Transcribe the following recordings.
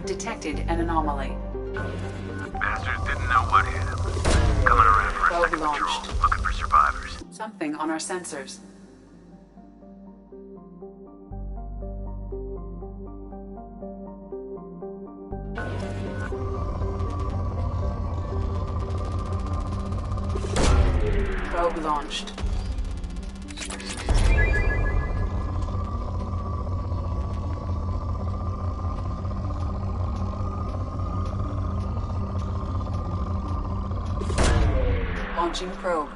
have detected an anomaly. Bastards didn't know what hit them. Coming around for a Probe second patrol, launched. looking for survivors. Something on our sensors. Probe launched. Launching probe.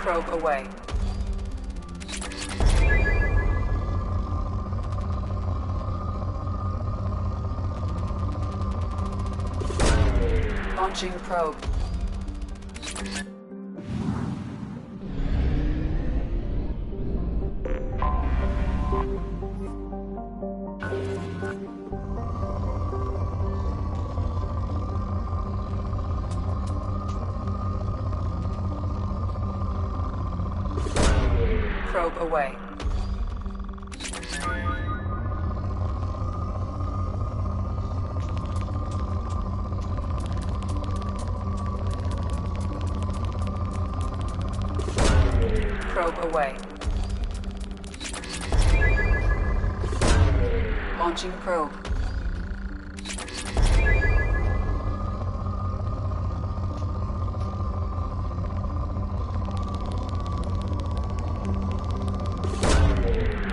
Probe away. Launching probe. Probe away. Probe away. Launching probe.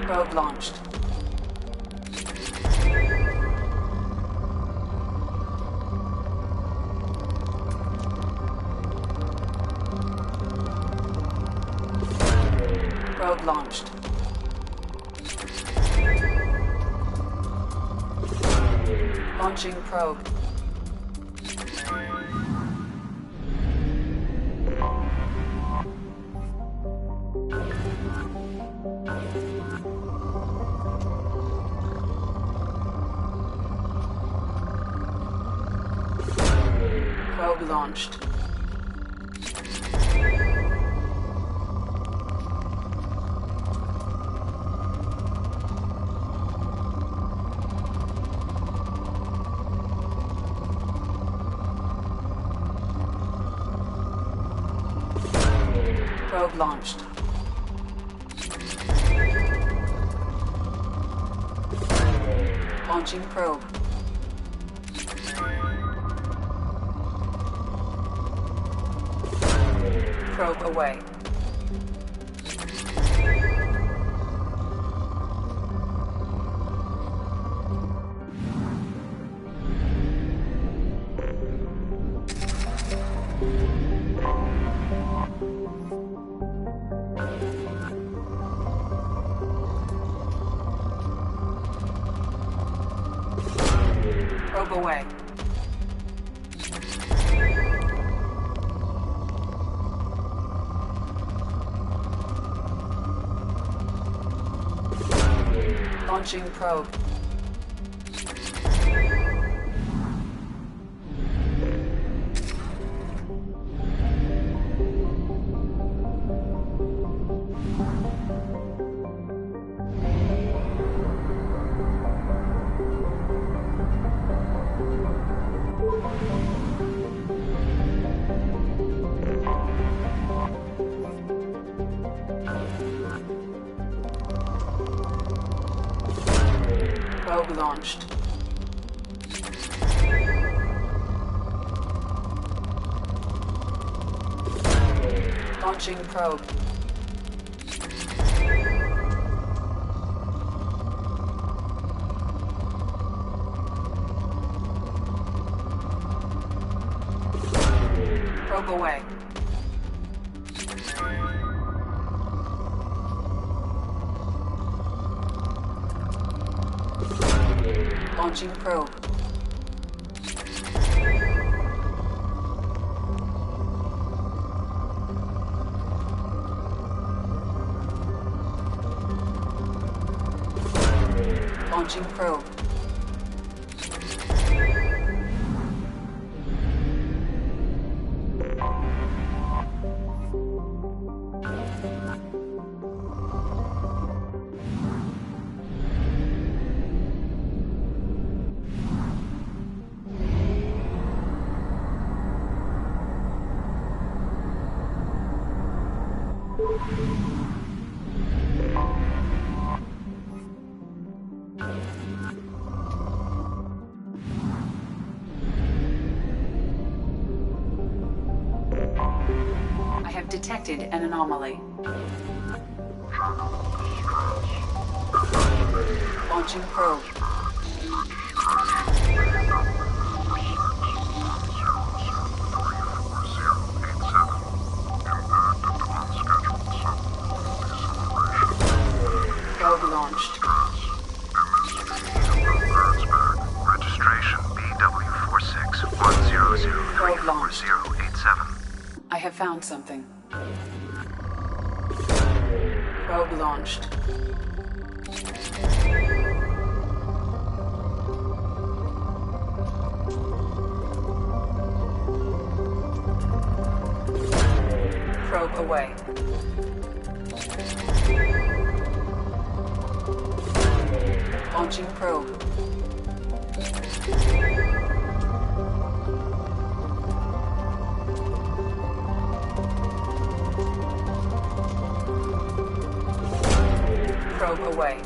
Probe launched. Probe launched. Launching probe. Probe launched. Probe launched. Launching probe. Probe away. Probe away. Launching probe. Probe launched. Launching probe. Probe away. Launching probe. Launching probe. detected an anomaly. Launching probe. Probe launched. Registration BW4610034087. I have found something. Probe launched. Probe away. Launching probe. Probe away.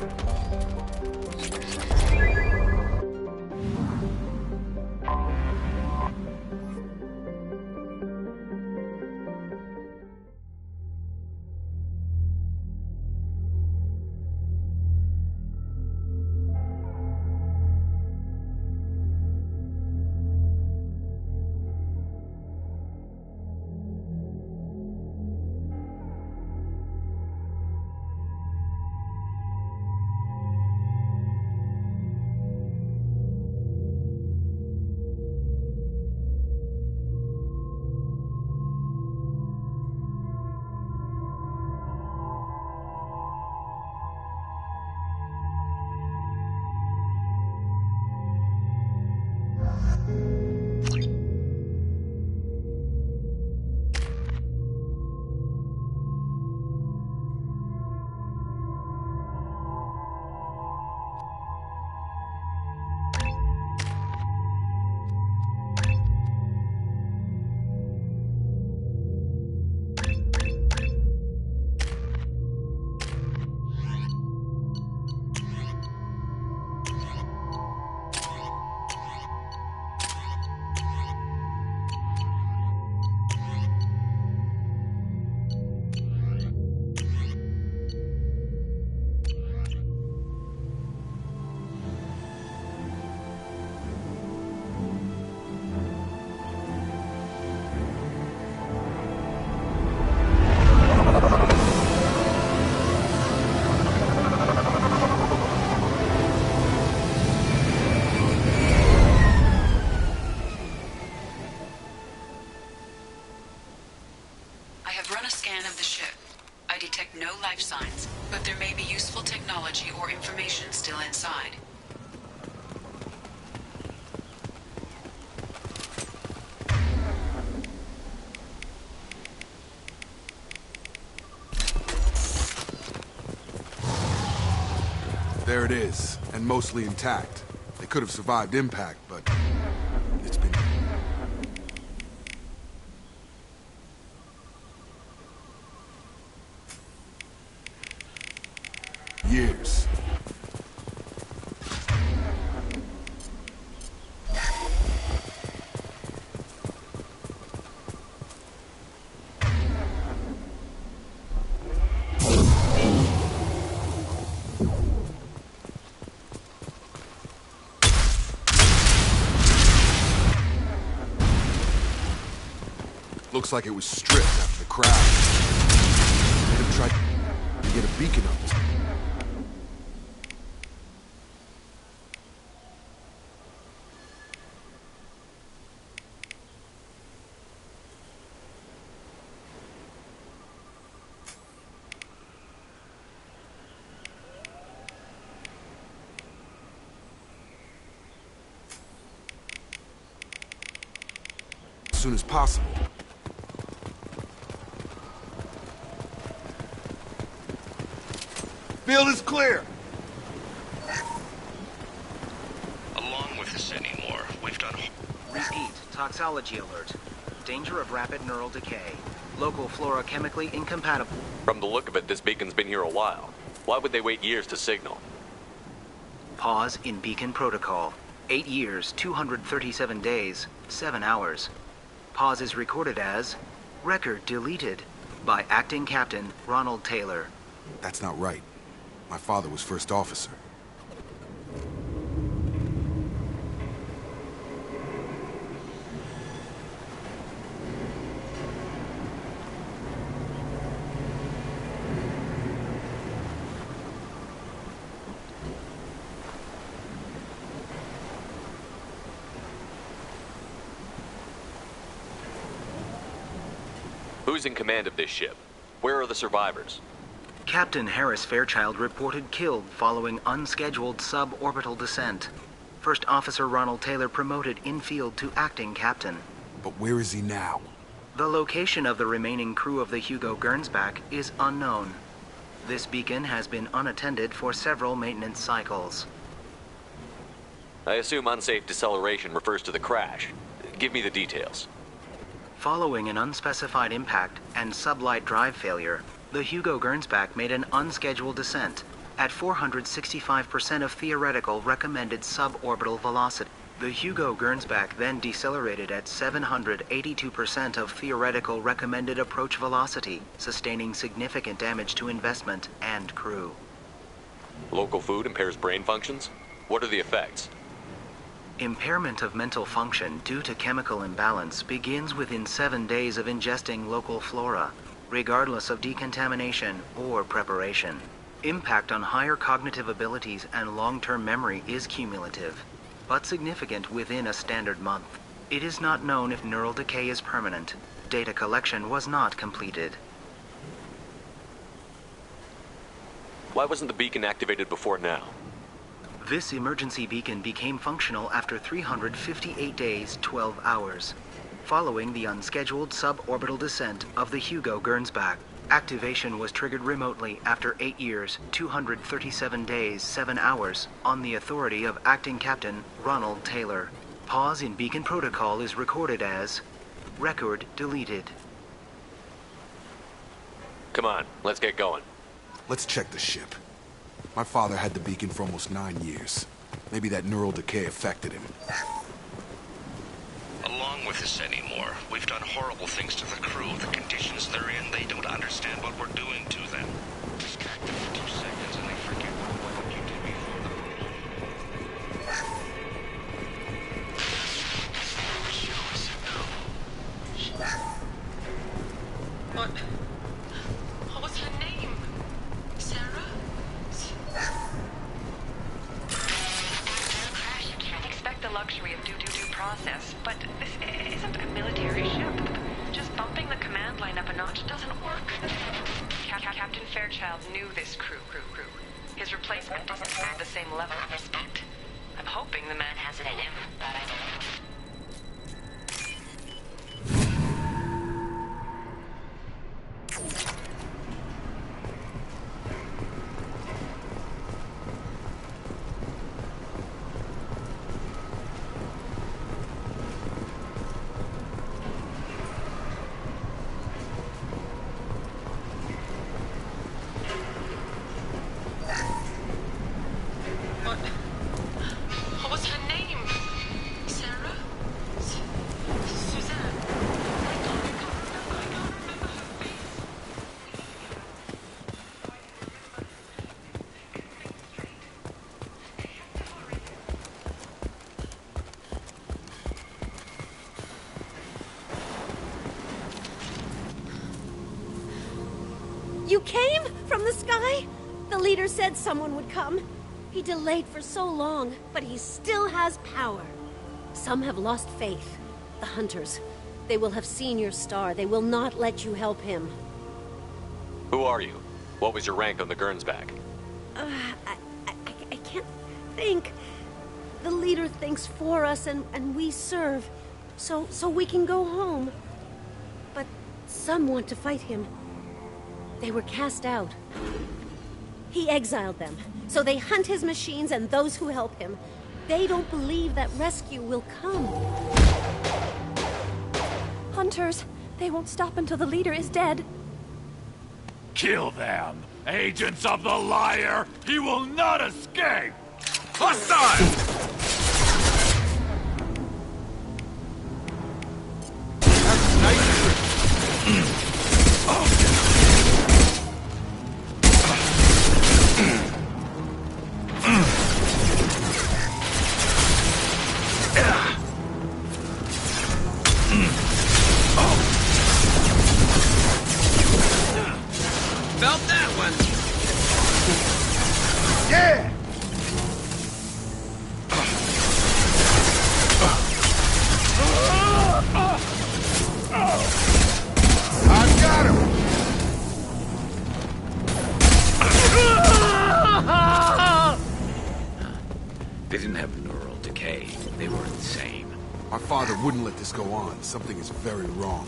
No life signs, but there may be useful technology or information still inside. There it is, and mostly intact. They could have survived impact, but it's been... years. Looks like it was stripped after the crash. Could have tried to get a beacon up it. As soon as possible. Field is clear. Along with this anymore, we've done... Repeat, toxology alert. Danger of rapid neural decay. Local flora chemically incompatible. From the look of it, this beacon's been here a while. Why would they wait years to signal? Pause in beacon protocol. 8 years, 237 days, 7 hours. Pause is recorded as record deleted. by Acting Captain Ronald Taylor. That's not right. My father was first officer. Who's in command of this ship? Where are the survivors? Captain Harris Fairchild reported killed following unscheduled suborbital descent. First Officer Ronald Taylor promoted in-field to acting captain. But where is he now? The location of the remaining crew of the Hugo Gernsback is unknown. This beacon has been unattended for several maintenance cycles. I assume unsafe deceleration refers to the crash. Give me the details. Following an unspecified impact and sublight drive failure, the Hugo Gernsback made an unscheduled descent at 465% of theoretical recommended suborbital velocity. The Hugo Gernsback then decelerated at 782% of theoretical recommended approach velocity, sustaining significant damage to investment and crew. Local food impairs brain functions? What are the effects? Impairment of mental function due to chemical imbalance begins within 7 days of ingesting local flora, regardless of decontamination or preparation. Impact on higher cognitive abilities and long-term memory is cumulative, but significant within a standard month. It is not known if neural decay is permanent. Data collection was not completed. Why wasn't the beacon activated before now? This emergency beacon became functional after 358 days, 12 hours, following the unscheduled suborbital descent of the Hugo Gernsback. Activation was triggered remotely after 8 years, 237 days, 7 hours, on the authority of Acting Captain Ronald Taylor. Pause in beacon protocol is recorded as record deleted. Come on, let's get going. Let's check the ship. My father had the beacon for almost 9 years. Maybe that neural decay affected him. Along with this anymore. We've done horrible things to the crew. The conditions they're in, they don't understand what we're doing to them. Distract them for 2 seconds and they forget what you did before the What was her name? Sarah? Crash, you can't expect the luxury of due process, but this isn't a military ship. Just bumping the command line up a notch doesn't work. Captain Fairchild knew this crew. His replacement doesn't have the same level of respect. I'm hoping the man has it in him, but I don't know. What was her name? Sarah? Suzanne? I can't remember her face. You came from the sky? The leader said someone would come. He delayed for so long, but he still has power. Some have lost faith. The hunters. They will have seen your star. They will not let you help him. Who are you? What was your rank on the Gernsback? I can't think. The leader thinks for us and we serve. So we can go home. But some want to fight him. They were cast out. He exiled them, so they hunt his machines and those who help him. They don't believe that rescue will come. Hunters, they won't stop until the leader is dead. Kill them! Agents of the liar! He will not escape! Hostile! same. My father wouldn't let this go on. Something is very wrong.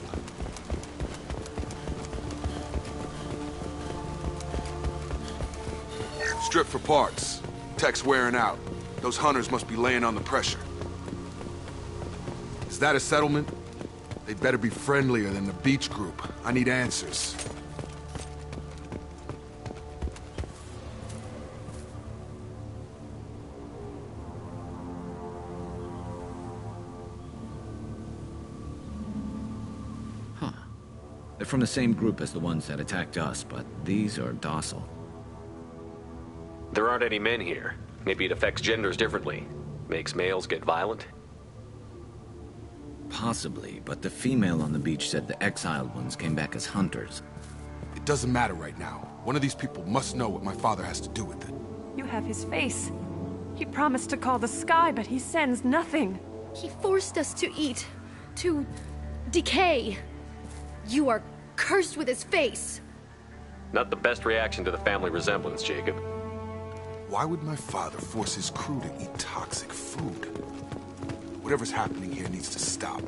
Strip for parts. Tech's wearing out. Those hunters must be laying on the pressure. Is that a settlement? They'd better be friendlier than the beach group. I need answers. They're from the same group as the ones that attacked us, but these are docile. There aren't any men here. Maybe it affects genders differently. Makes males get violent? Possibly, but the female on the beach said the exiled ones came back as hunters. It doesn't matter right now. One of these people must know what my father has to do with it. You have his face. He promised to call the sky, but he sends nothing. He forced us to eat, to decay. You are cursed with his face. Not the best reaction to the family resemblance, Jacob. Why would my father force his crew to eat toxic food? Whatever's happening here needs to stop.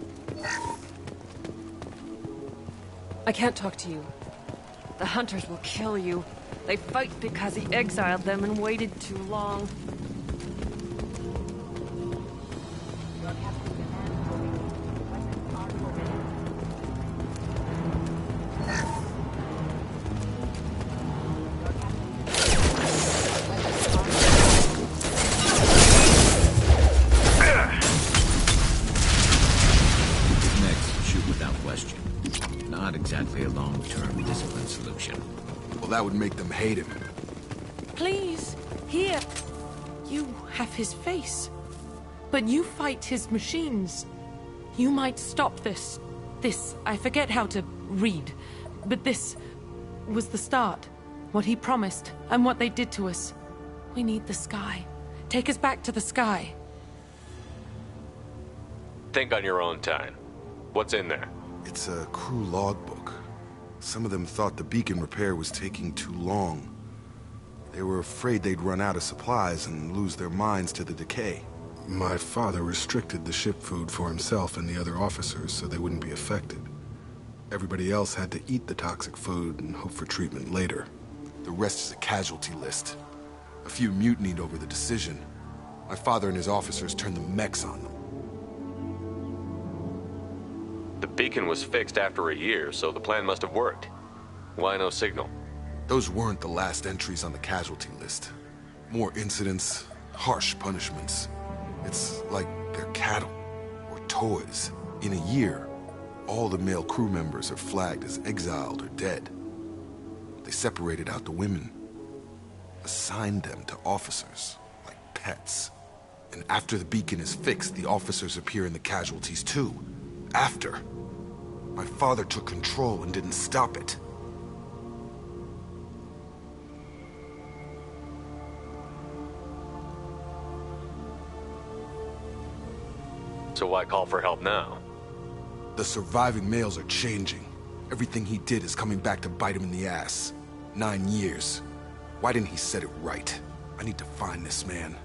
I can't talk to you. The hunters will kill you. They fight because he exiled them and waited too long. That would make them hate him. Please, here. You have his face. But you fight his machines. You might stop this. This, I forget how to read. But this was the start. What he promised, and what they did to us. We need the sky. Take us back to the sky. Think on your own time. What's in there? It's a crew logbook. Some of them thought the beacon repair was taking too long. They were afraid they'd run out of supplies and lose their minds to the decay. My father restricted the ship food for himself and the other officers so they wouldn't be affected. Everybody else had to eat the toxic food and hope for treatment later. The rest is a casualty list. A few mutinied over the decision. My father and his officers turned the mechs on them. The beacon was fixed after a year, so the plan must have worked. Why no signal? Those weren't the last entries on the casualty list. More incidents, harsh punishments. It's like they're cattle, or toys. In a year, all the male crew members are flagged as exiled or dead. They separated out the women, assigned them to officers, like pets. And after the beacon is fixed, the officers appear in the casualties too. After. My father took control and didn't stop it. So why call for help now? The surviving males are changing. Everything he did is coming back to bite him in the ass. 9 years. Why didn't he set it right? I need to find this man.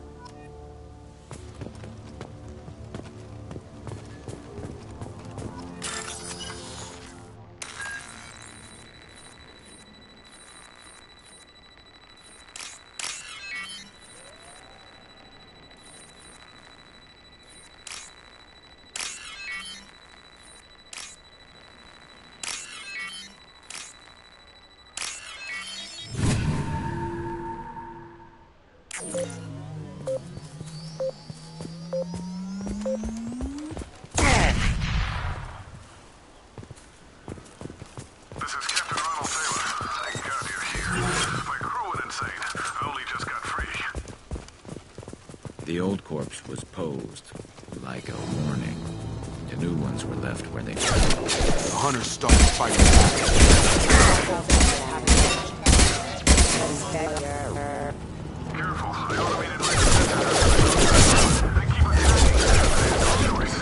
The old corpse was posed, like a warning. The new ones were left where they were. The hunters started fighting back. Careful, I automated they keep attacking. No choice.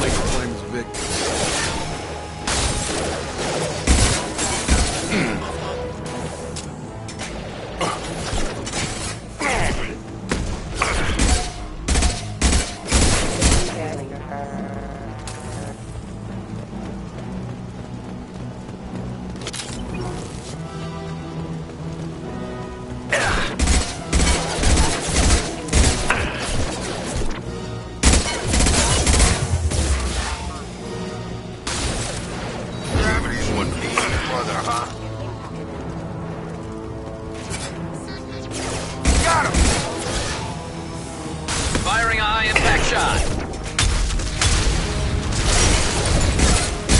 Lake Flame is Vic. shot.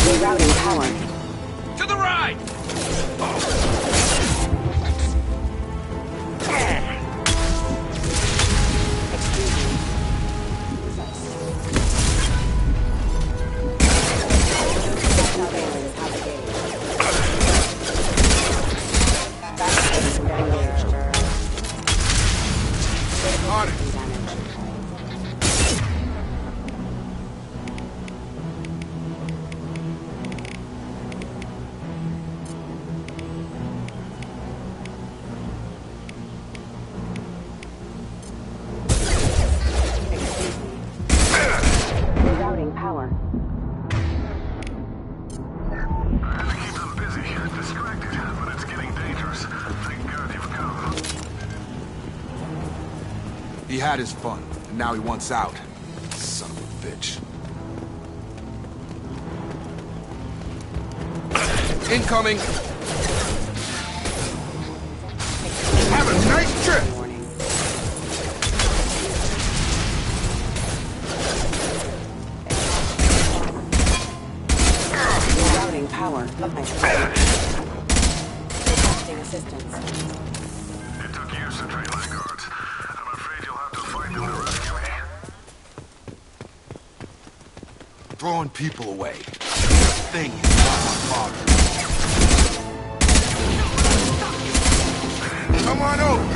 Rerouting power. To the right! On it. Rerouting power. I had to keep them busy, distracted, but it's getting dangerous. Thank God you've come. He had his fun, and now he wants out. Son of a bitch. Incoming! Have a nice trip! Rerouting power of my train. Requesting assistance. It took years to train my guards. I'm afraid you'll have to fight them to rescue me. Throwing people away. Thing is not my father. Come on over!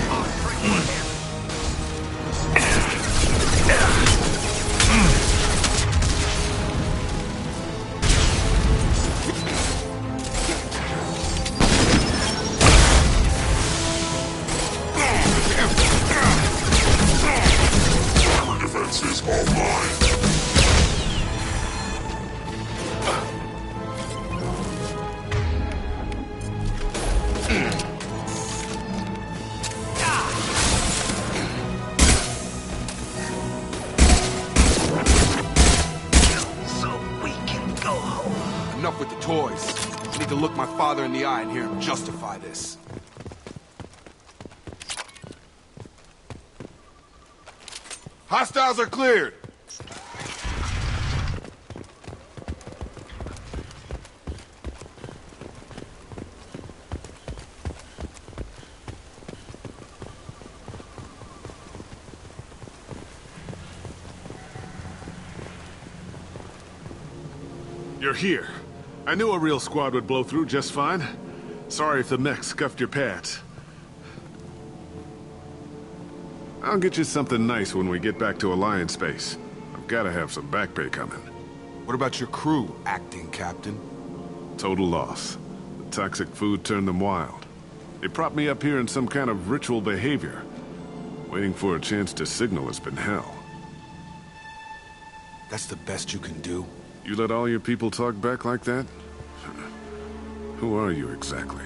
Our defense is all mine. Enough with the toys. I need to look my father in the eye and hear him justify this. Hostiles are cleared. You're here. I knew a real squad would blow through just fine. Sorry if the mech scuffed your pads. I'll get you something nice when we get back to Alliance space. I've gotta have some back pay coming. What about your crew, acting captain? Total loss. The toxic food turned them wild. They propped me up here in some kind of ritual behavior. Waiting for a chance to signal has been hell. That's the best you can do? You let all your people talk back like that? Who are you exactly?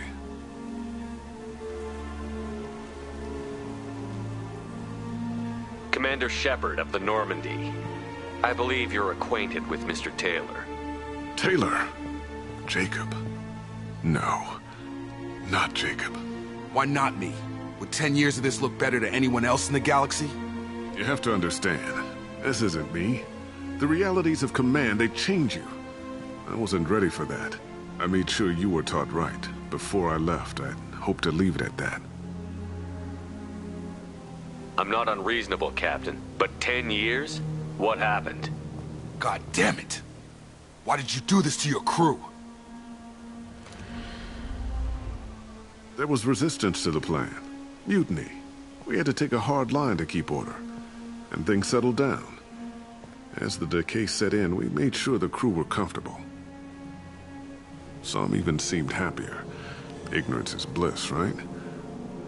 Commander Shepard of the Normandy. I believe you're acquainted with Mr. Taylor. Taylor? Jacob? No. Not Jacob. Why not me? Would 10 years of this look better to anyone else in the galaxy? You have to understand, this isn't me. The realities of command, they change you. I wasn't ready for that. I made sure you were taught right. Before I left, I hoped to leave it at that. I'm not unreasonable, Captain, but 10 years? What happened? God damn it! Why did you do this to your crew? There was resistance to the plan. Mutiny. We had to take a hard line to keep order. And things settled down. As the decay set in, we made sure the crew were comfortable. Some even seemed happier. Ignorance is bliss, right?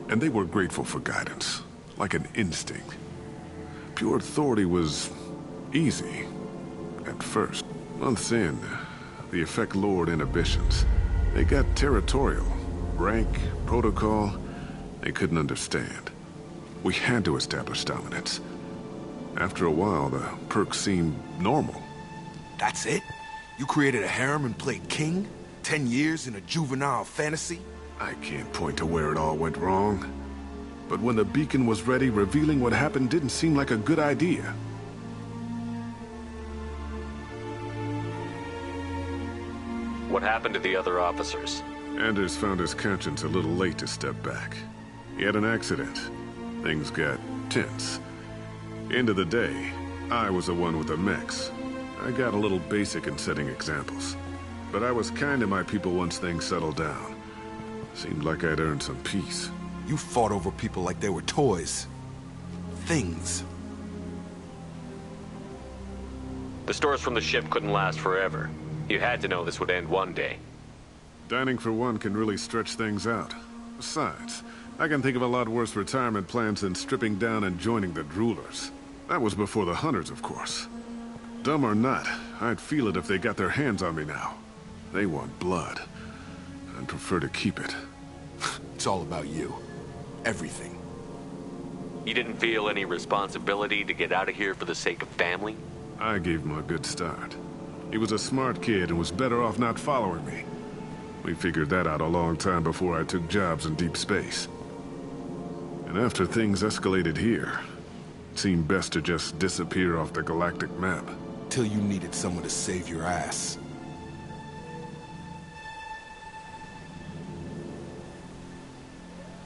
And they were grateful for guidance, like an instinct. Pure authority was easy, at first. Months in, the effect lowered inhibitions. They got territorial. Rank, protocol, they couldn't understand. We had to establish dominance. After a while, the perks seemed normal. That's it? You created a harem and played king? 10 years in a juvenile fantasy? I can't point to where it all went wrong. But when the beacon was ready, revealing what happened didn't seem like a good idea. What happened to the other officers? Anders found his conscience a little late to step back. He had an accident. Things got tense. End of the day, I was the one with the mechs. I got a little basic in setting examples. But I was kind to my people once things settled down. Seemed like I'd earned some peace. You fought over people like they were toys. Things. The stores from the ship couldn't last forever. You had to know this would end one day. Dining for one can really stretch things out. Besides, I can think of a lot worse retirement plans than stripping down and joining the droolers. That was before the hunters, of course. Dumb or not, I'd feel it if they got their hands on me now. They want blood. I'd prefer to keep it. It's all about you. Everything. You didn't feel any responsibility to get out of here for the sake of family? I gave him a good start. He was a smart kid and was better off not following me. We figured that out a long time before I took jobs in deep space. And after things escalated here, it seemed best to just disappear off the galactic map. Till you needed someone to save your ass.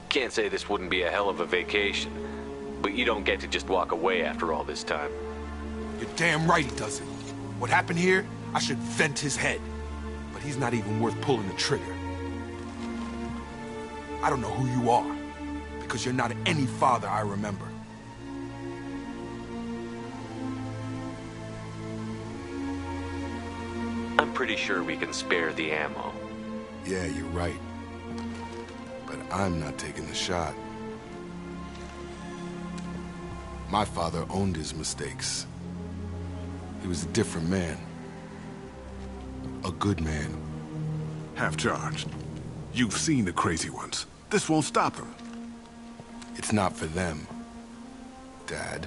Can't say this wouldn't be a hell of a vacation, but you don't get to just walk away after all this time. You're damn right he doesn't. What happened here, I should vent his head. But he's not even worth pulling the trigger. I don't know who you are, because you're not any father I remember. I'm pretty sure we can spare the ammo. Yeah, you're right. But I'm not taking the shot. My father owned his mistakes. He was a different man. A good man. Half-charged. You've seen the crazy ones. This won't stop them. It's not for them, Dad.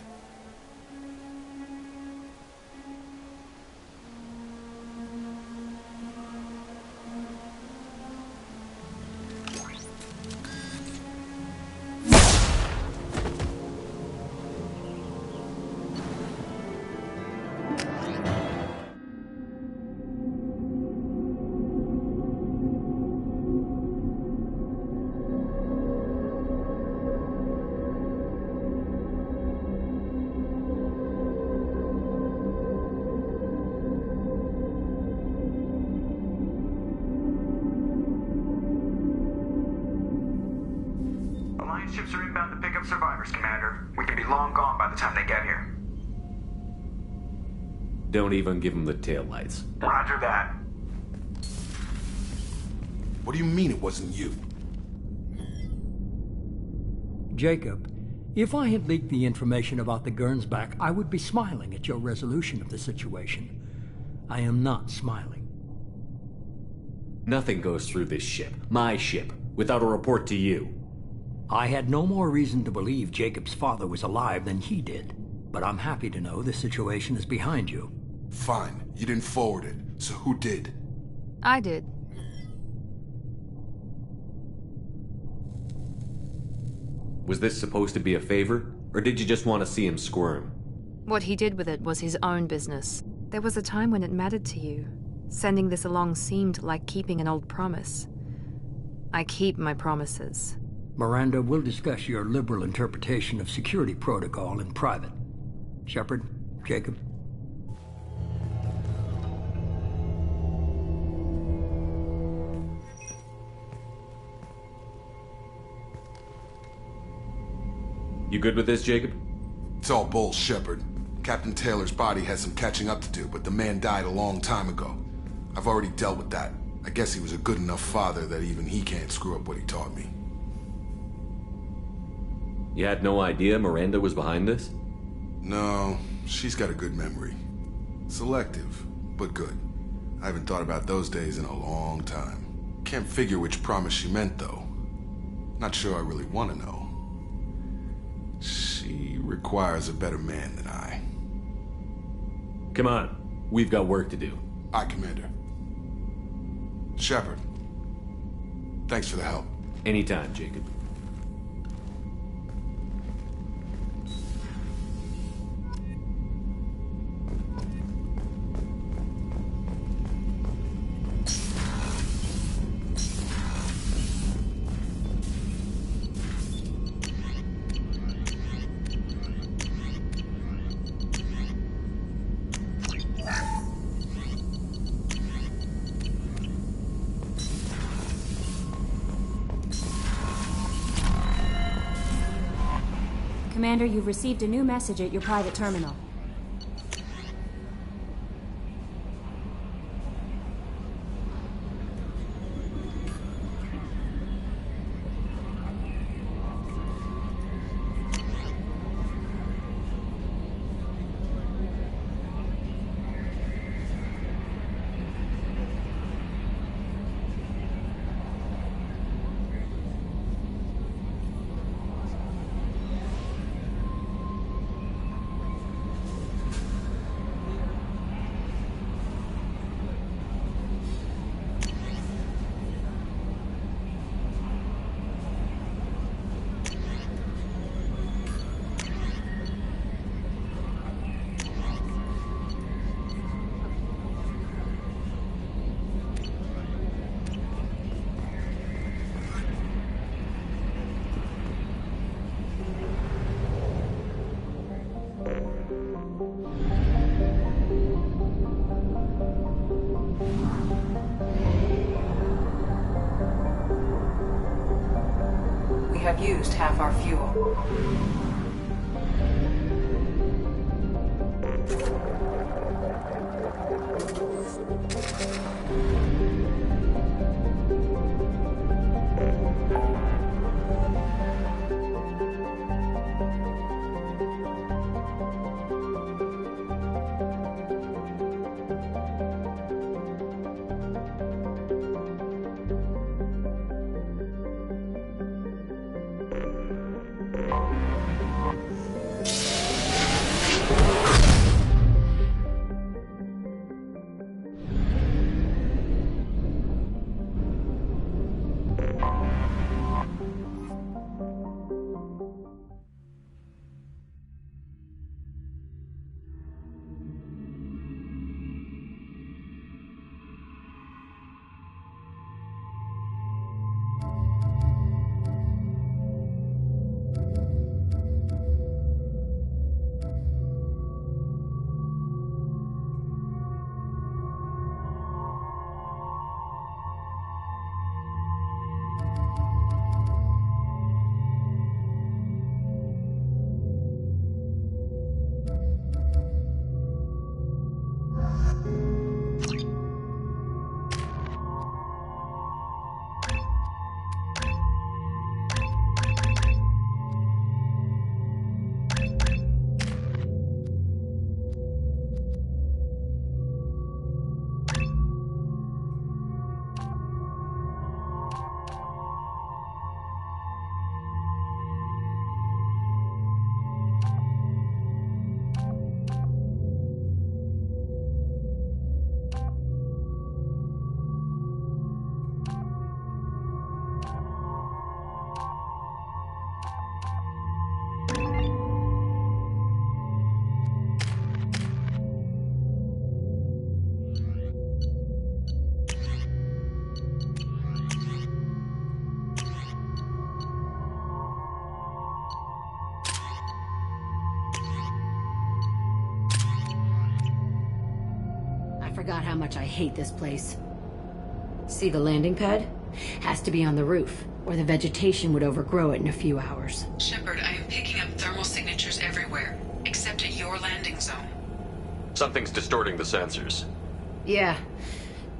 Ships are inbound to pick up survivors, Commander. We can be long gone by the time they get here. Don't even give them the taillights. Roger that. What do you mean it wasn't you? Jacob, if I had leaked the information about the Gernsback, I would be smiling at your resolution of the situation. I am not smiling. Nothing goes through this ship, my ship, without a report to you. I had no more reason to believe Jacob's father was alive than he did. But I'm happy to know the situation is behind you. Fine. You didn't forward it. So who did? I did. Was this supposed to be a favor? Or did you just want to see him squirm? What he did with it was his own business. There was a time when it mattered to you. Sending this along seemed like keeping an old promise. I keep my promises. Miranda, we'll discuss your liberal interpretation of security protocol in private. Shepard, Jacob. You good with this, Jacob? It's all bull, Shepard. Captain Taylor's body has some catching up to do, but the man died a long time ago. I've already dealt with that. I guess he was a good enough father that even he can't screw up what he taught me. You had no idea Miranda was behind this? No, she's got a good memory. Selective, but good. I haven't thought about those days in a long time. Can't figure which promise she meant, though. Not sure I really want to know. She requires a better man than I. Come on, we've got work to do. Aye, Commander. Shepard, thanks for the help. Anytime, Jacob. Commander, you've received a new message at your private terminal. We have used half our fuel. Forgot how much I hate this place. See the landing pad? Has to be on the roof, or the vegetation would overgrow it in a few hours. Shepard, I am picking up thermal signatures everywhere, except at your landing zone. Something's distorting the sensors. Yeah.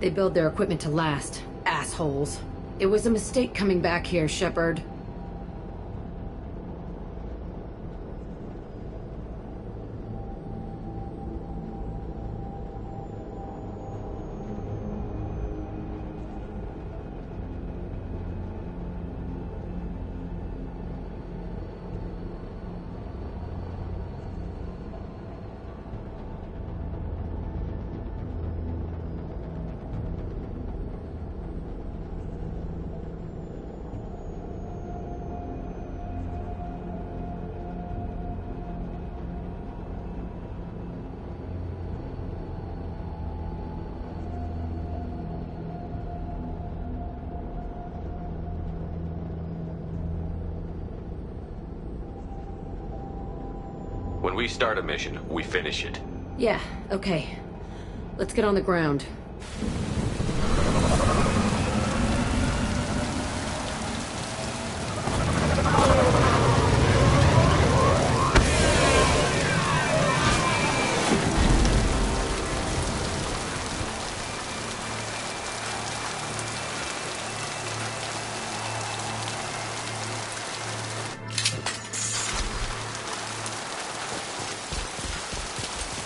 They build their equipment to last. Assholes. It was a mistake coming back here, Shepard. When we start a mission, we finish it. Yeah, okay. Let's get on the ground.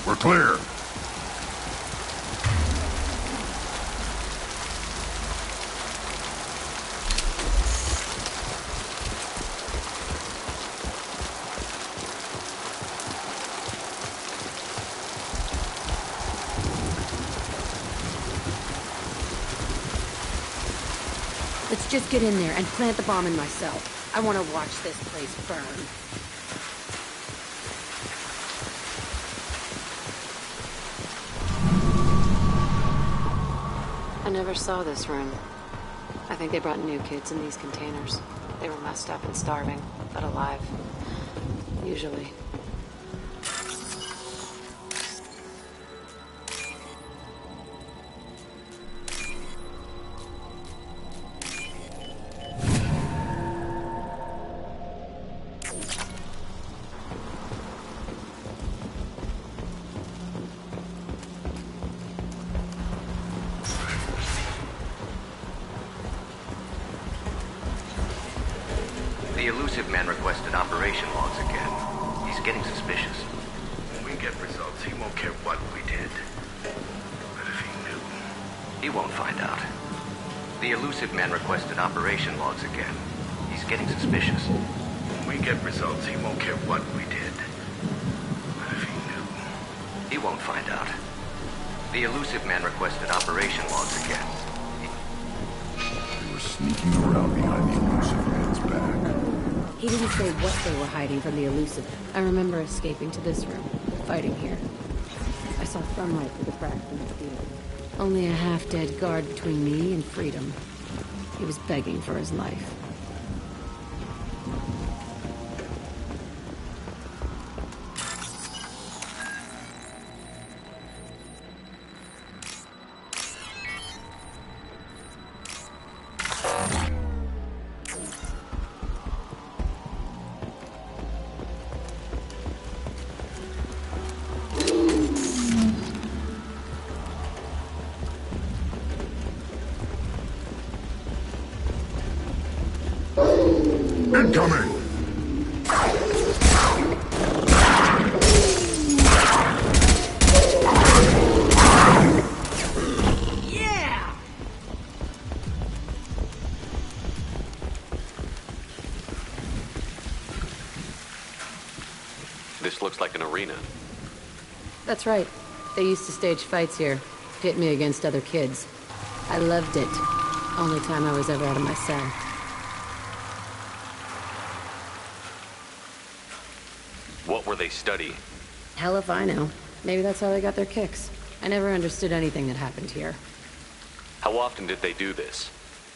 We're clear. Let's just get in there and plant the bomb in myself. I want to watch this place burn. I never saw this room. I think they brought new kids in these containers. They were messed up and starving, but alive. Usually. The elusive man requested operation logs again. He's getting suspicious. When we get results, he won't care what we did. But if he knew... He won't find out. The elusive man requested operation logs again. He's getting suspicious. When we get results, he won't care what we did. But if he knew... He won't find out. The elusive man requested operation logs again. They were sneaking around behind the elusive man's back. He didn't say what they were hiding from the elusive. I remember escaping to this room, fighting here. I saw sunlight through the cracks in the ceiling. Only a half-dead guard between me and freedom. He was begging for his life. Incoming! Yeah! This looks like an arena. That's right. They used to stage fights here. Pit me against other kids. I loved it. Only time I was ever out of my cell. What were they studying? Hell if I know. Maybe that's how they got their kicks. I never understood anything that happened here. How often did they do this?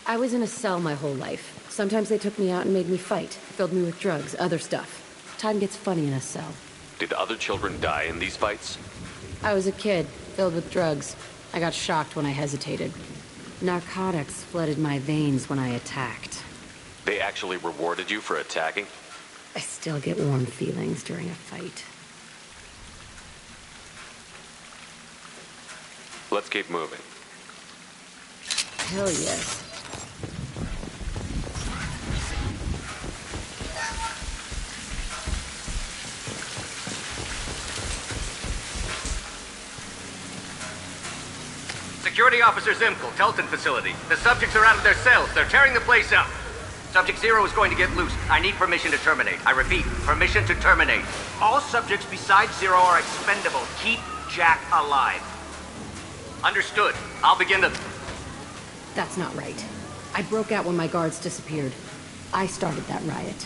I was in a cell my whole life. Sometimes they took me out and made me fight. Filled me with drugs, other stuff. Time gets funny in a cell. Did other children die in these fights? I was a kid, filled with drugs. I got shocked when I hesitated. Narcotics flooded my veins when I attacked. They actually rewarded you for attacking? I still get warm feelings during a fight. Let's keep moving. Hell yes. Security Officer Zimkel, Telton facility. The subjects are out of their cells. They're tearing the place up. Subject Zero is going to get loose. I need permission to terminate. I repeat, permission to terminate. All subjects besides Zero are expendable. Keep Jack alive. Understood. I'll begin the... That's not right. I broke out when my guards disappeared. I started that riot.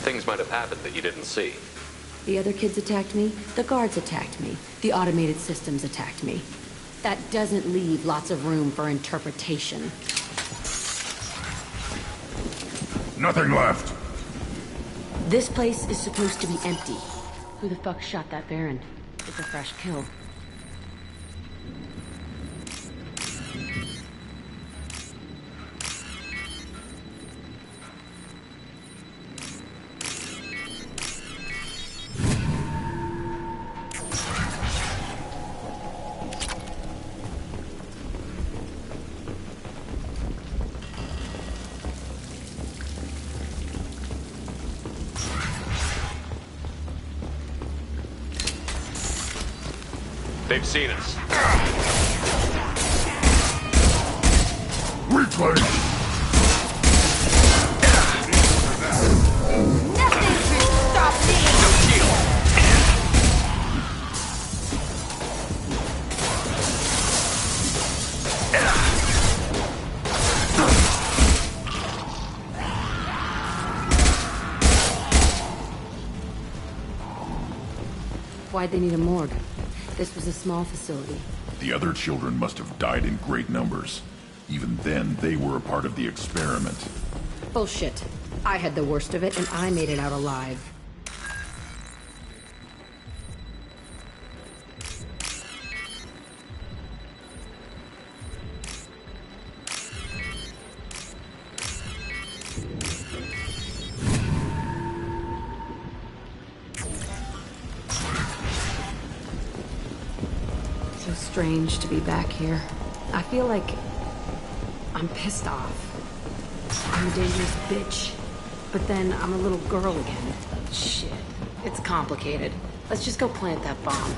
Things might have happened that you didn't see. The other kids attacked me. The guards attacked me. The automated systems attacked me. That doesn't leave lots of room for interpretation. Nothing left. This place is supposed to be empty. Who the fuck shot that Baron? It's a fresh kill. They've seen us. Replay! Nothing can stop me! No shield! Why'd they need a morgue? This was a small facility. The other children must have died in great numbers. Even then, they were a part of the experiment. Bullshit. I had the worst of it, and I made it out alive. So strange to be back here. I feel like I'm pissed off. I'm a dangerous bitch. But then I'm a little girl again. Shit. It's complicated. Let's just go plant that bomb.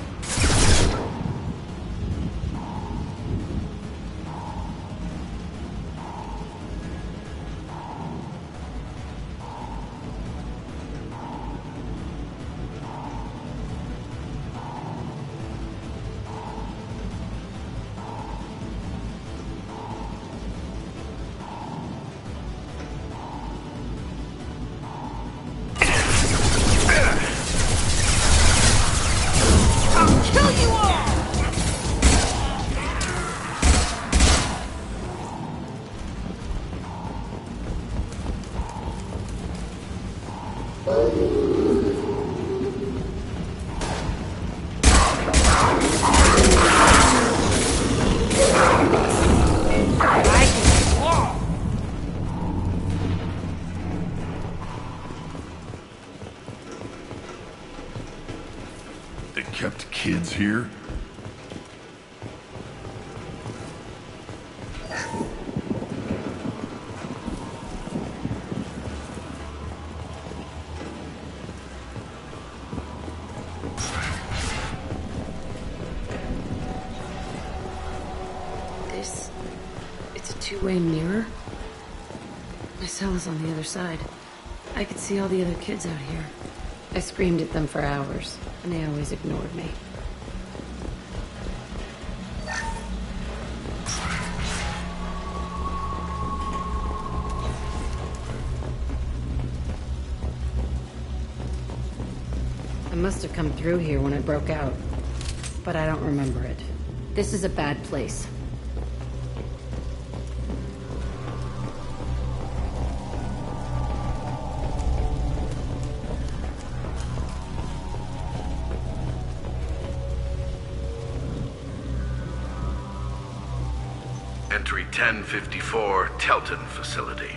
They kept kids here? It's a two-way mirror? My cell is on the other side. I could see all the other kids out here. I screamed at them for hours, and they always ignored me. I must have come through here when it broke out, but I don't remember it. This is a bad place. Entry 1054, Telton Facility.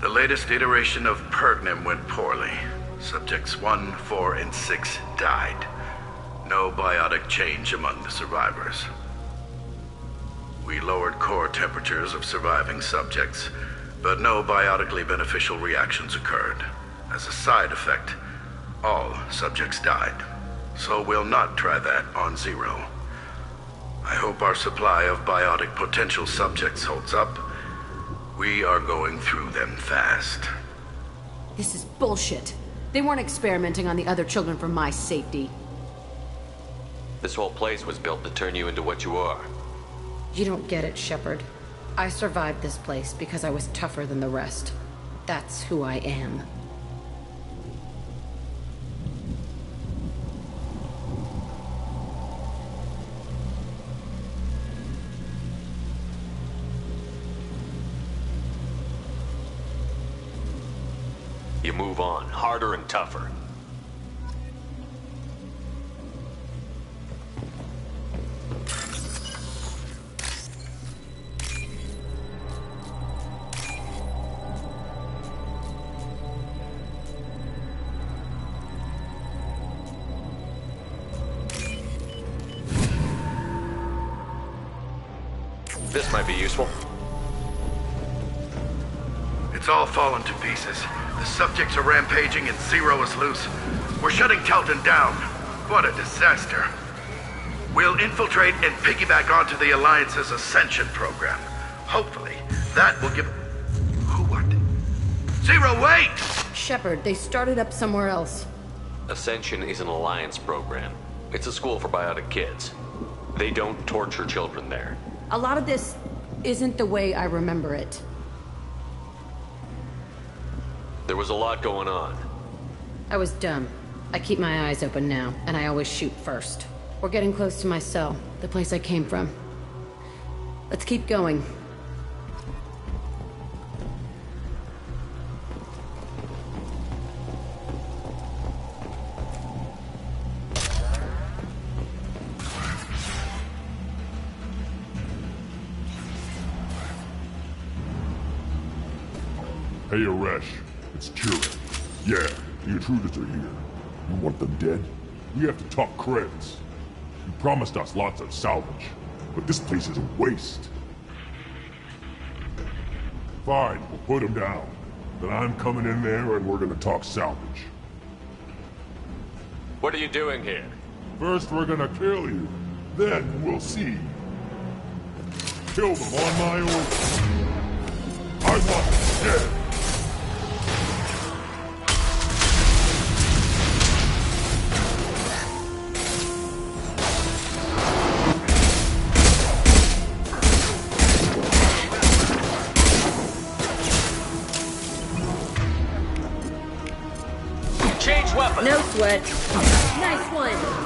The latest iteration of Pergnim went poorly. Subjects 1, 4, and 6 died. No biotic change among the survivors. We lowered core temperatures of surviving subjects, but no biotically beneficial reactions occurred. As a side effect, all subjects died. So we'll not try that on Zero. I hope our supply of biotic potential subjects holds up. We are going through them fast. This is bullshit. They weren't experimenting on the other children for my safety. This whole place was built to turn you into what you are. You don't get it, Shepard. I survived this place because I was tougher than the rest. That's who I am. You move on, harder and tougher. This might be useful. It's all fallen to pieces. The subjects are rampaging and Zero is loose. We're shutting Telton down. What a disaster. We'll infiltrate and piggyback onto the Alliance's Ascension program. Hopefully, that will give... Who are they? Zero, wait! Shepard, they started up somewhere else. Ascension is an Alliance program. It's a school for biotic kids. They don't torture children there. A lot of this isn't the way I remember it. There was a lot going on. I was dumb. I keep my eyes open now, and I always shoot first. We're getting close to my cell, the place I came from. Let's keep going. Hey, Aresh. It's Kira. Yeah, the intruders are here. You want them dead? We have to talk credits. You promised us lots of salvage, but this place is a waste. Fine, we'll put them down. Then I'm coming in there and we're gonna talk salvage. What are you doing here? First we're gonna kill you, then we'll see. Kill them on my orders. I want them dead. No sweat. Nice one.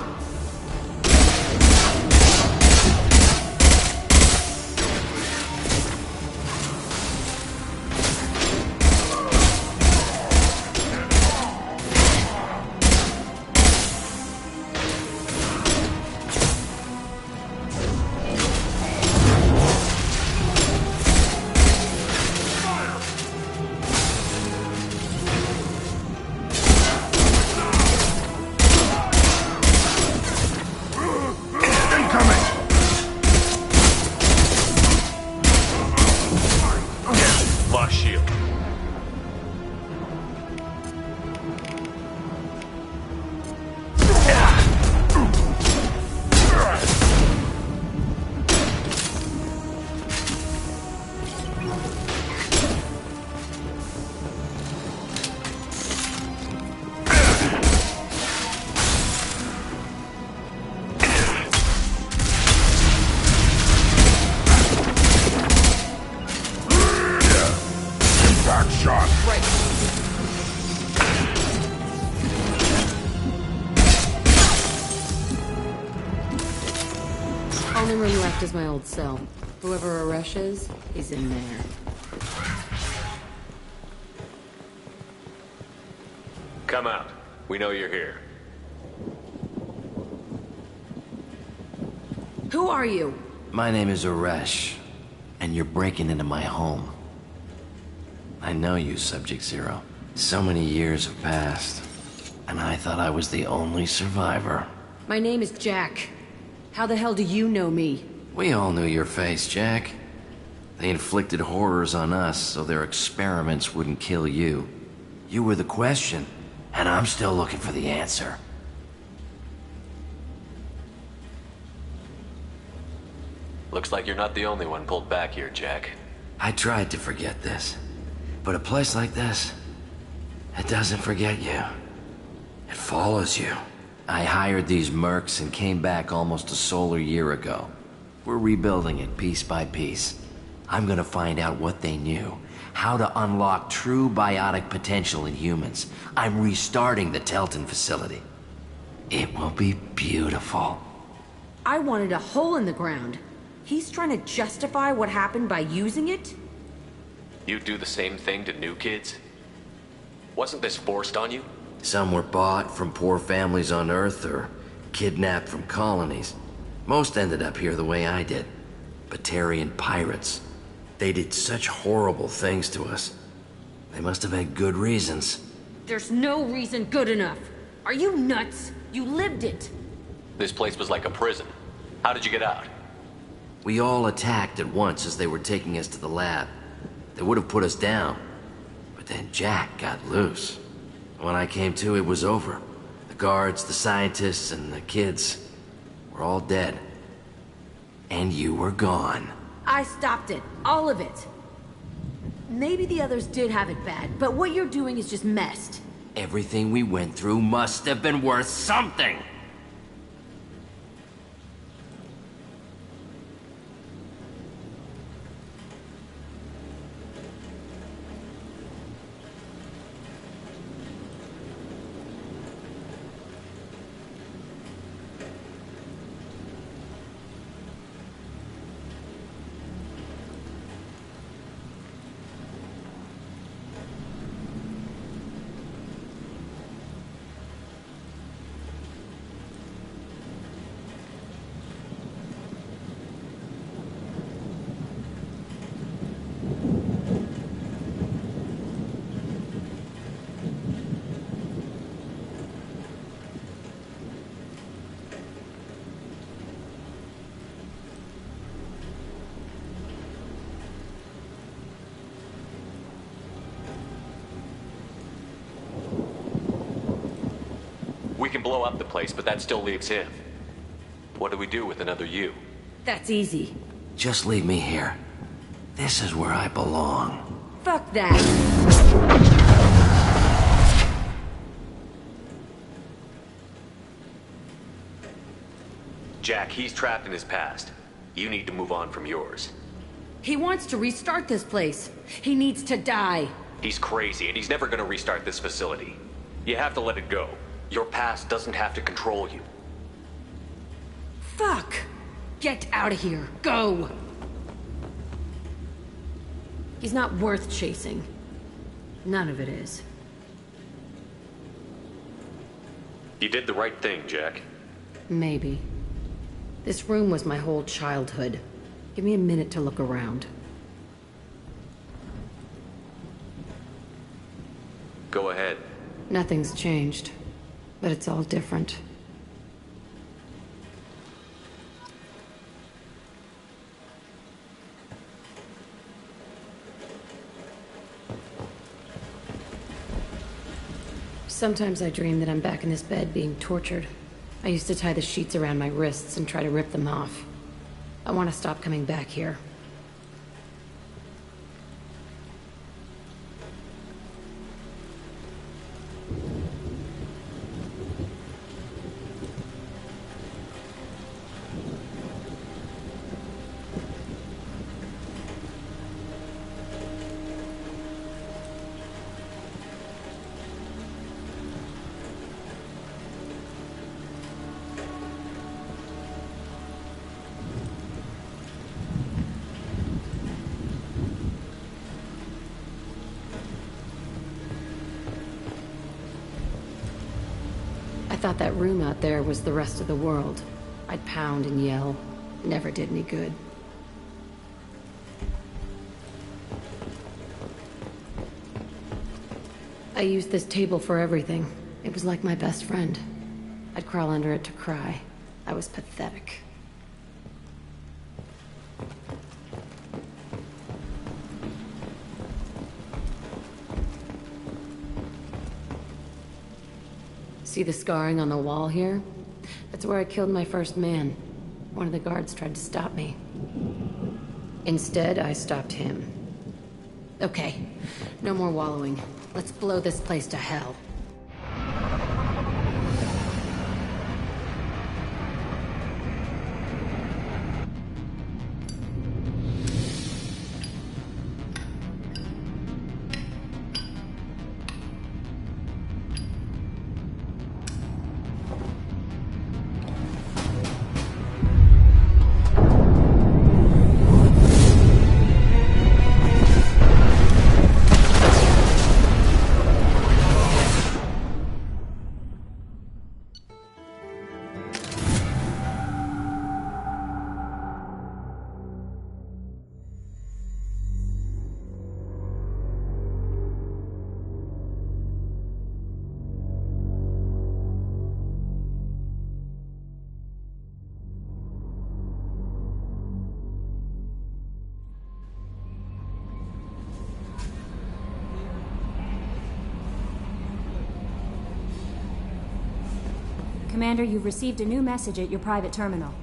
Only room left is my old cell. Whoever Aresh is, he's in there. Come out. We know you're here. Who are you? My name is Aresh, and you're breaking into my home. I know you, Subject Zero. So many years have passed, and I thought I was the only survivor. My name is Jack. How the hell do you know me? We all knew your face, Jack. They inflicted horrors on us so their experiments wouldn't kill you. You were the question, and I'm still looking for the answer. Looks like you're not the only one pulled back here, Jack. I tried to forget this, but a place like this, it doesn't forget you. It follows you. I hired these mercs and came back almost a solar year ago. We're rebuilding it piece by piece. I'm gonna find out what they knew, how to unlock true biotic potential in humans. I'm restarting the Telton facility. It will be beautiful. I wanted a hole in the ground. He's trying to justify what happened by using it? You do the same thing to new kids? Wasn't this forced on you? Some were bought from poor families on Earth or kidnapped from colonies. Most ended up here the way I did. Batarian pirates. They did such horrible things to us. They must have had good reasons. There's no reason good enough. Are you nuts? You lived it. This place was like a prison. How did you get out? We all attacked at once as they were taking us to the lab. They would have put us down. But then Jack got loose. When I came to, it was over. The guards, the scientists, and the kids were were all dead. And you were gone. I stopped it. All of it. Maybe the others did have it bad, but what you're doing is just messed. Everything we went through must have been worth something! We can blow up the place, but that still leaves him. What do we do with another you? That's easy. Just leave me here. This is where I belong. Fuck that. Jack, he's trapped in his past. You need to move on from yours. He wants to restart this place. He needs to die. He's crazy, and he's never gonna restart this facility. You have to let it go. Your past doesn't have to control you. Fuck! Get out of here. Go! He's not worth chasing. None of it is. You did the right thing, Jack. Maybe. This room was my whole childhood. Give me a minute to look around. Go ahead. Nothing's changed, but it's all different. Sometimes I dream that I'm back in this bed being tortured. I used to tie the sheets around my wrists and try to rip them off. I want to stop coming back here. I thought that room out there was the rest of the world. I'd pound and yell. It never did any good. I used this table for everything. It was like my best friend. I'd crawl under it to cry. I was pathetic. See the scarring on the wall here? That's where I killed my first man. One of the guards tried to stop me. Instead, I stopped him. Okay, no more wallowing. Let's blow this place to hell. Commander, you've received a new message at your private terminal.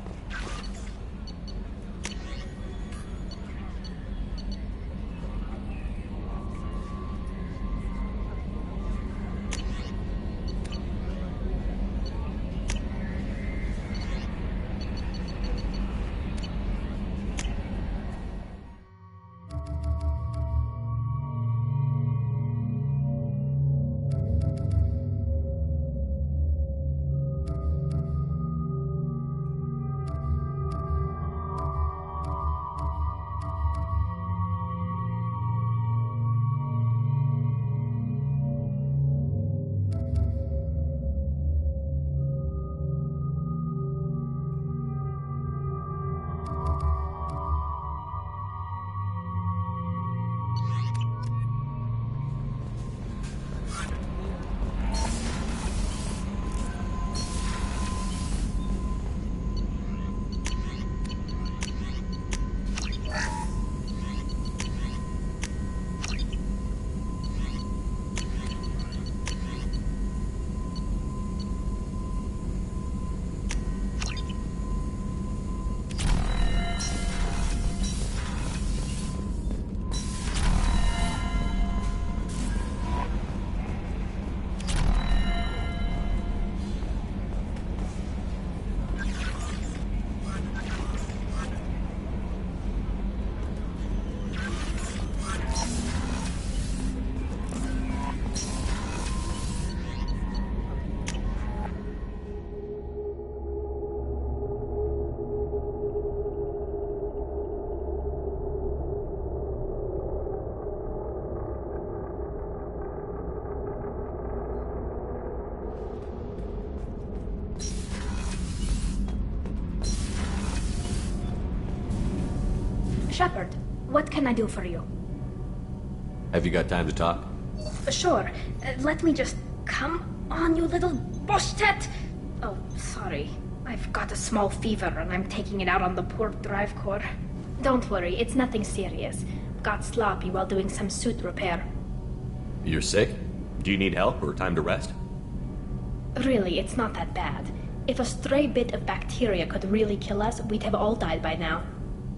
Shepard, what can I do for you? Have you got time to talk? Sure. Let me just... Come on, you little bushtet! Oh, sorry. I've got a small fever and I'm taking it out on the poor drive core. Don't worry, it's nothing serious. Got sloppy while doing some suit repair. You're sick? Do you need help or time to rest? Really, it's not that bad. If a stray bit of bacteria could really kill us, we'd have all died by now.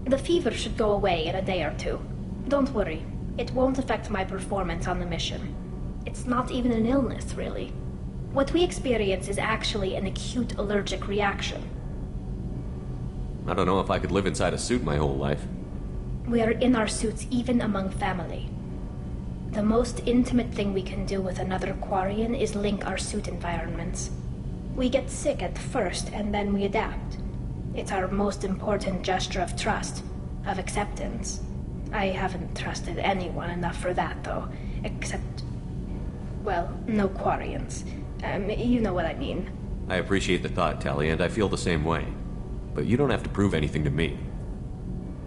The fever should go away in a day or two. Don't worry. It won't affect my performance on the mission. It's not even an illness, really. What we experience is actually an acute allergic reaction. I don't know if I could live inside a suit my whole life. We are in our suits even among family. The most intimate thing we can do with another Quarian is link our suit environments. We get sick at first, and then we adapt. It's our most important gesture of trust, of acceptance. I haven't trusted anyone enough for that, though. Except... well, no Quarians. You know what I mean. I appreciate the thought, Tali, and I feel the same way. But you don't have to prove anything to me.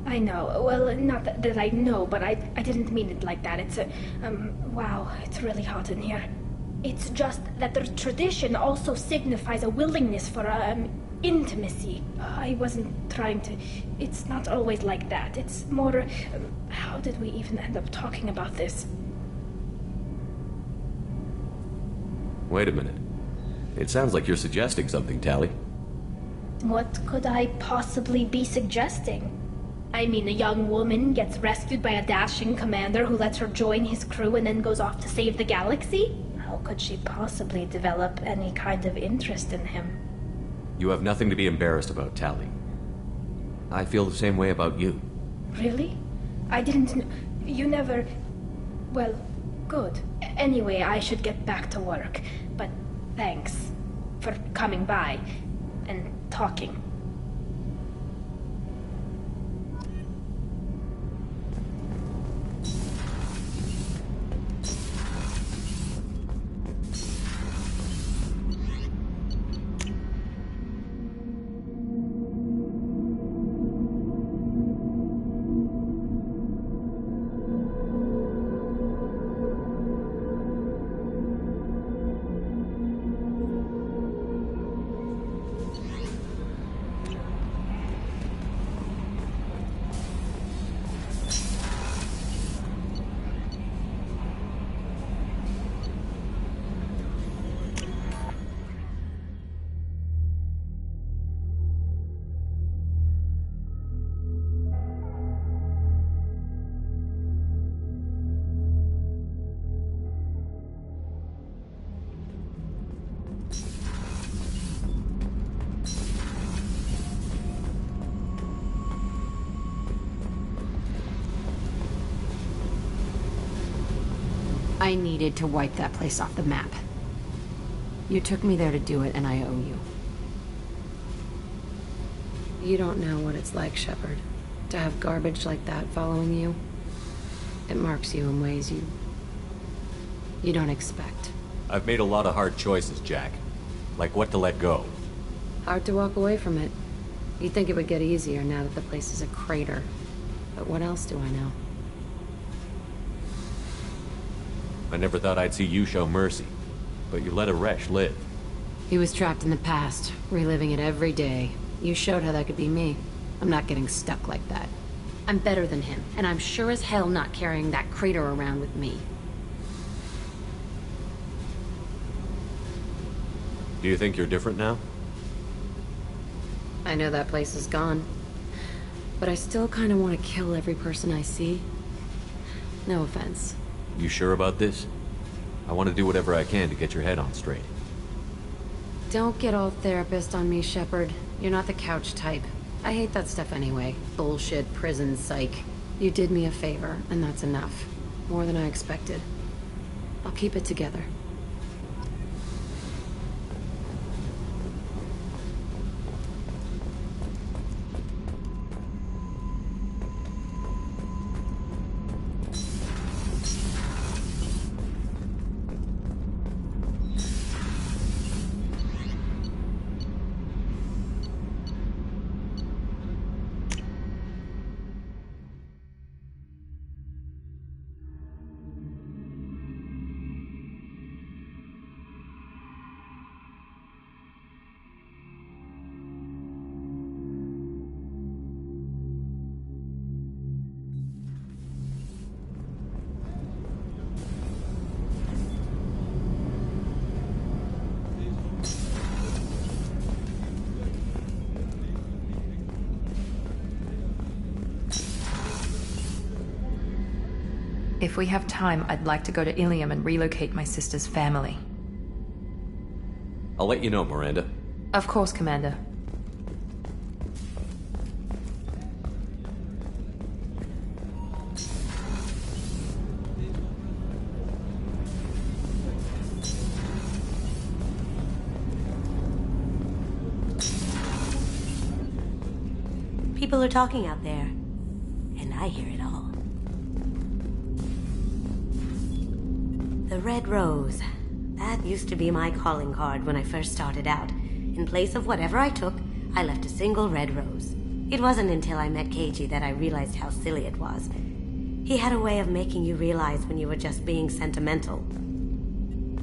I know. Well, not that I know, but I didn't mean it like that. It's a... wow, it's really hot in here. It's just that the tradition also signifies a willingness for, intimacy. I wasn't trying to... It's not always like that. It's more... how did we even end up talking about this? Wait a minute. It sounds like you're suggesting something, Tali. What could I possibly be suggesting? I mean, a young woman gets rescued by a dashing commander who lets her join his crew and then goes off to save the galaxy? How could she possibly develop any kind of interest in him? You have nothing to be embarrassed about, Tali. I feel the same way about you. Really? I didn't... You never... Well, good. Anyway, I should get back to work. But thanks for coming by and talking. I needed to wipe that place off the map. You took me there to do it, and I owe you. You don't know what it's like, Shepard, to have garbage like that following you. It marks you in ways you don't expect. I've made a lot of hard choices, Jack. Like what to let go. Hard to walk away from it. You'd think it would get easier now that the place is a crater. But what else do I know? I never thought I'd see you show mercy. But you let a Resh live. He was trapped in the past, reliving it every day. You showed how that could be me. I'm not getting stuck like that. I'm better than him, and I'm sure as hell not carrying that crater around with me. Do you think you're different now? I know that place is gone. But I still kind of want to kill every person I see. No offense. You sure about this? I want to do whatever I can to get your head on straight. Don't get all therapist on me, Shepard. You're not the couch type. I hate that stuff anyway. Bullshit, prison, psych. You did me a favor, and that's enough. More than I expected. I'll keep it together. If we have time, I'd like to go to Ilium and relocate my sister's family. I'll let you know, Miranda. Of course, Commander. People are talking out there, and I hear it all. The Red Rose. That used to be my calling card when I first started out. In place of whatever I took, I left a single red rose. It wasn't until I met Keiji that I realized how silly it was. He had a way of making you realize when you were just being sentimental.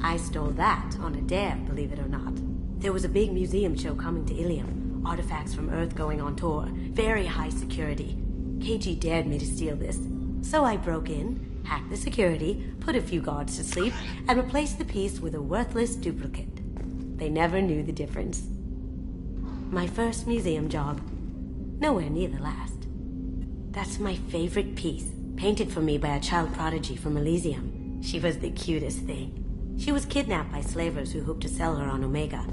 I stole that on a dare, believe it or not. There was a big museum show coming to Ilium. Artifacts from Earth going on tour. Very high security. Keiji dared me to steal this. So I broke in, hacked the security, put a few guards to sleep, and replaced the piece with a worthless duplicate. They never knew the difference. My first museum job. Nowhere near the last. That's my favorite piece, painted for me by a child prodigy from Elysium. She was the cutest thing. She was kidnapped by slavers who hoped to sell her on Omega.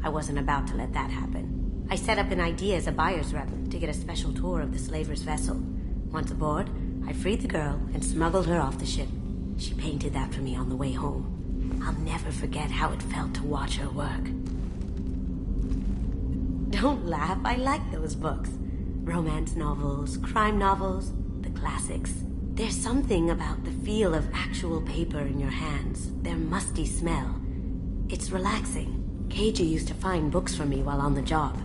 I wasn't about to let that happen. I set up an idea as a buyer's rep to get a special tour of the slaver's vessel. Once aboard, I freed the girl and smuggled her off the ship. She painted that for me on the way home. I'll never forget how it felt to watch her work. Don't laugh, I like those books. Romance novels, crime novels, the classics. There's something about the feel of actual paper in your hands, their musty smell. It's relaxing. Keiji used to find books for me while on the job.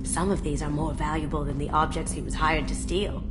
Some of these are more valuable than the objects he was hired to steal.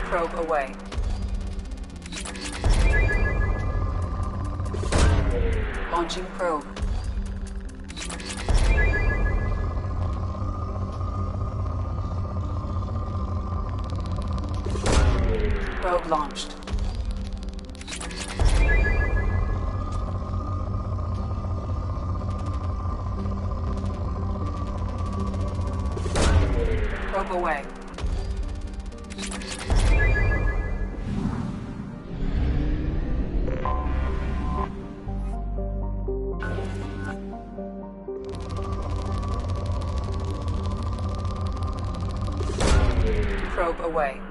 Probe away. Launching probe. Probe launched. Probe away. Probe away.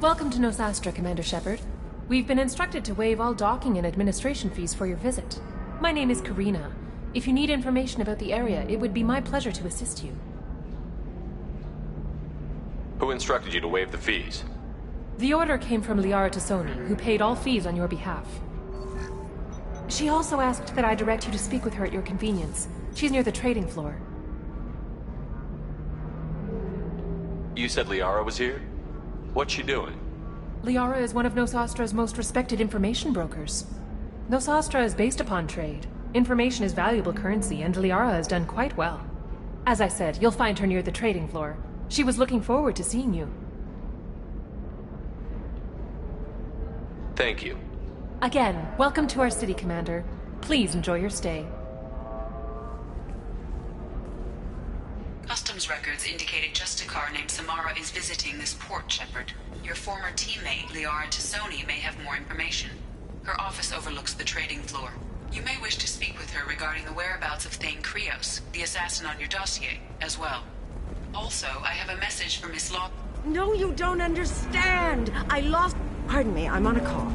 Welcome to Nosastra, Commander Shepard. We've been instructed to waive all docking and administration fees for your visit. My name is Karina. If you need information about the area, it would be my pleasure to assist you. Who instructed you to waive the fees? The order came from Liara Tassoni, who paid all fees on your behalf. She also asked that I direct you to speak with her at your convenience. She's near the trading floor. You said Liara was here? What's she doing? Liara is one of Nosastra's most respected information brokers. Nosastra is based upon trade. Information is valuable currency, and Liara has done quite well. As I said, you'll find her near the trading floor. She was looking forward to seeing you. Thank you. Again, welcome to our city, Commander. Please enjoy your stay. Customs records indicated just a car named Samara is visiting this port, Shepard. Your former teammate, Liara Tassoni, may have more information. Her office overlooks the trading floor. You may wish to speak with her regarding the whereabouts of Thane Krios, the assassin on your dossier, as well. Also, I have a message for Miss Law. No, you don't understand! I lost... Pardon me, I'm on a call.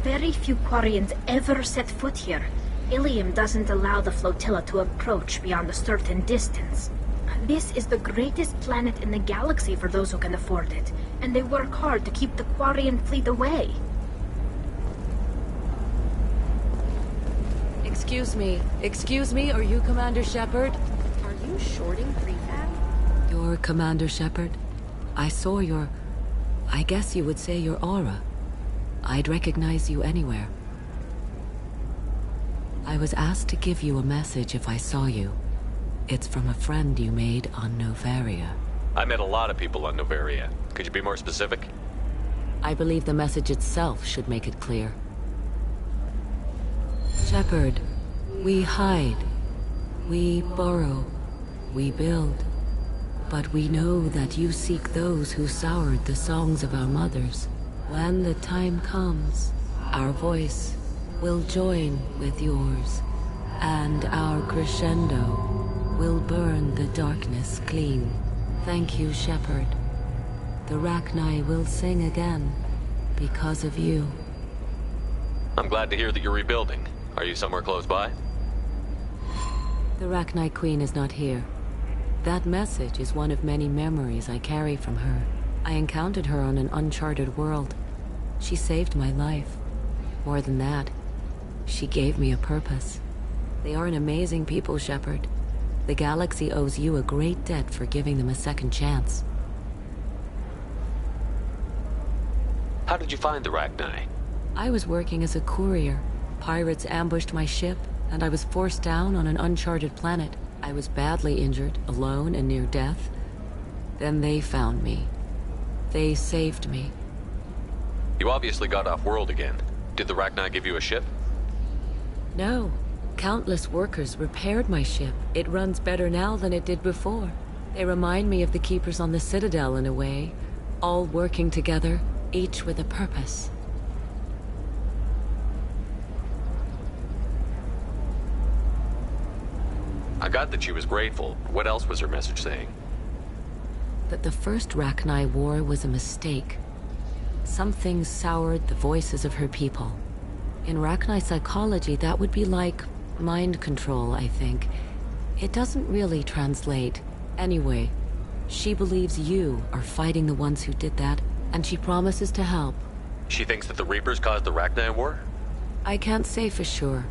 Very few Quarians ever set foot here. Ilium doesn't allow the flotilla to approach beyond a certain distance. This is the greatest planet in the galaxy for those who can afford it, and they work hard to keep the Quarian fleet away. Excuse me, are you Commander Shepard? Are you shorting prefab? You're Commander Shepard? I saw your... I guess you would say your aura. I'd recognize you anywhere. I was asked to give you a message if I saw you. It's from a friend you made on Novaria. I met a lot of people on Novaria. Could you be more specific? I believe the message itself should make it clear. Shepard, we hide. We burrow. We build. But we know that you seek those who soured the songs of our mothers. When the time comes, our voice will join with yours, and our crescendo will burn the darkness clean. Thank you, Shepard. The Rachni will sing again because of you. I'm glad to hear that you're rebuilding. Are you somewhere close by? The Rachni Queen is not here. That message is one of many memories I carry from her. I encountered her on an uncharted world. She saved my life. More than that, she gave me a purpose. They are an amazing people, Shepard. The galaxy owes you a great debt for giving them a second chance. How did you find the Rachni? I was working as a courier. Pirates ambushed my ship, and I was forced down on an uncharted planet. I was badly injured, alone and near death. Then they found me. They saved me. You obviously got off-world again. Did the Rachni give you a ship? No. Countless workers repaired my ship. It runs better now than it did before. They remind me of the Keepers on the Citadel in a way. All working together, each with a purpose. I got that she was grateful. What else was her message saying? That the first Rachni War was a mistake. Something soured the voices of her people. In Rachni psychology, that would be like mind control, I think. It doesn't really translate. Anyway, she believes you are fighting the ones who did that, and she promises to help. She thinks that the Reapers caused the Rachni War? I can't say for sure,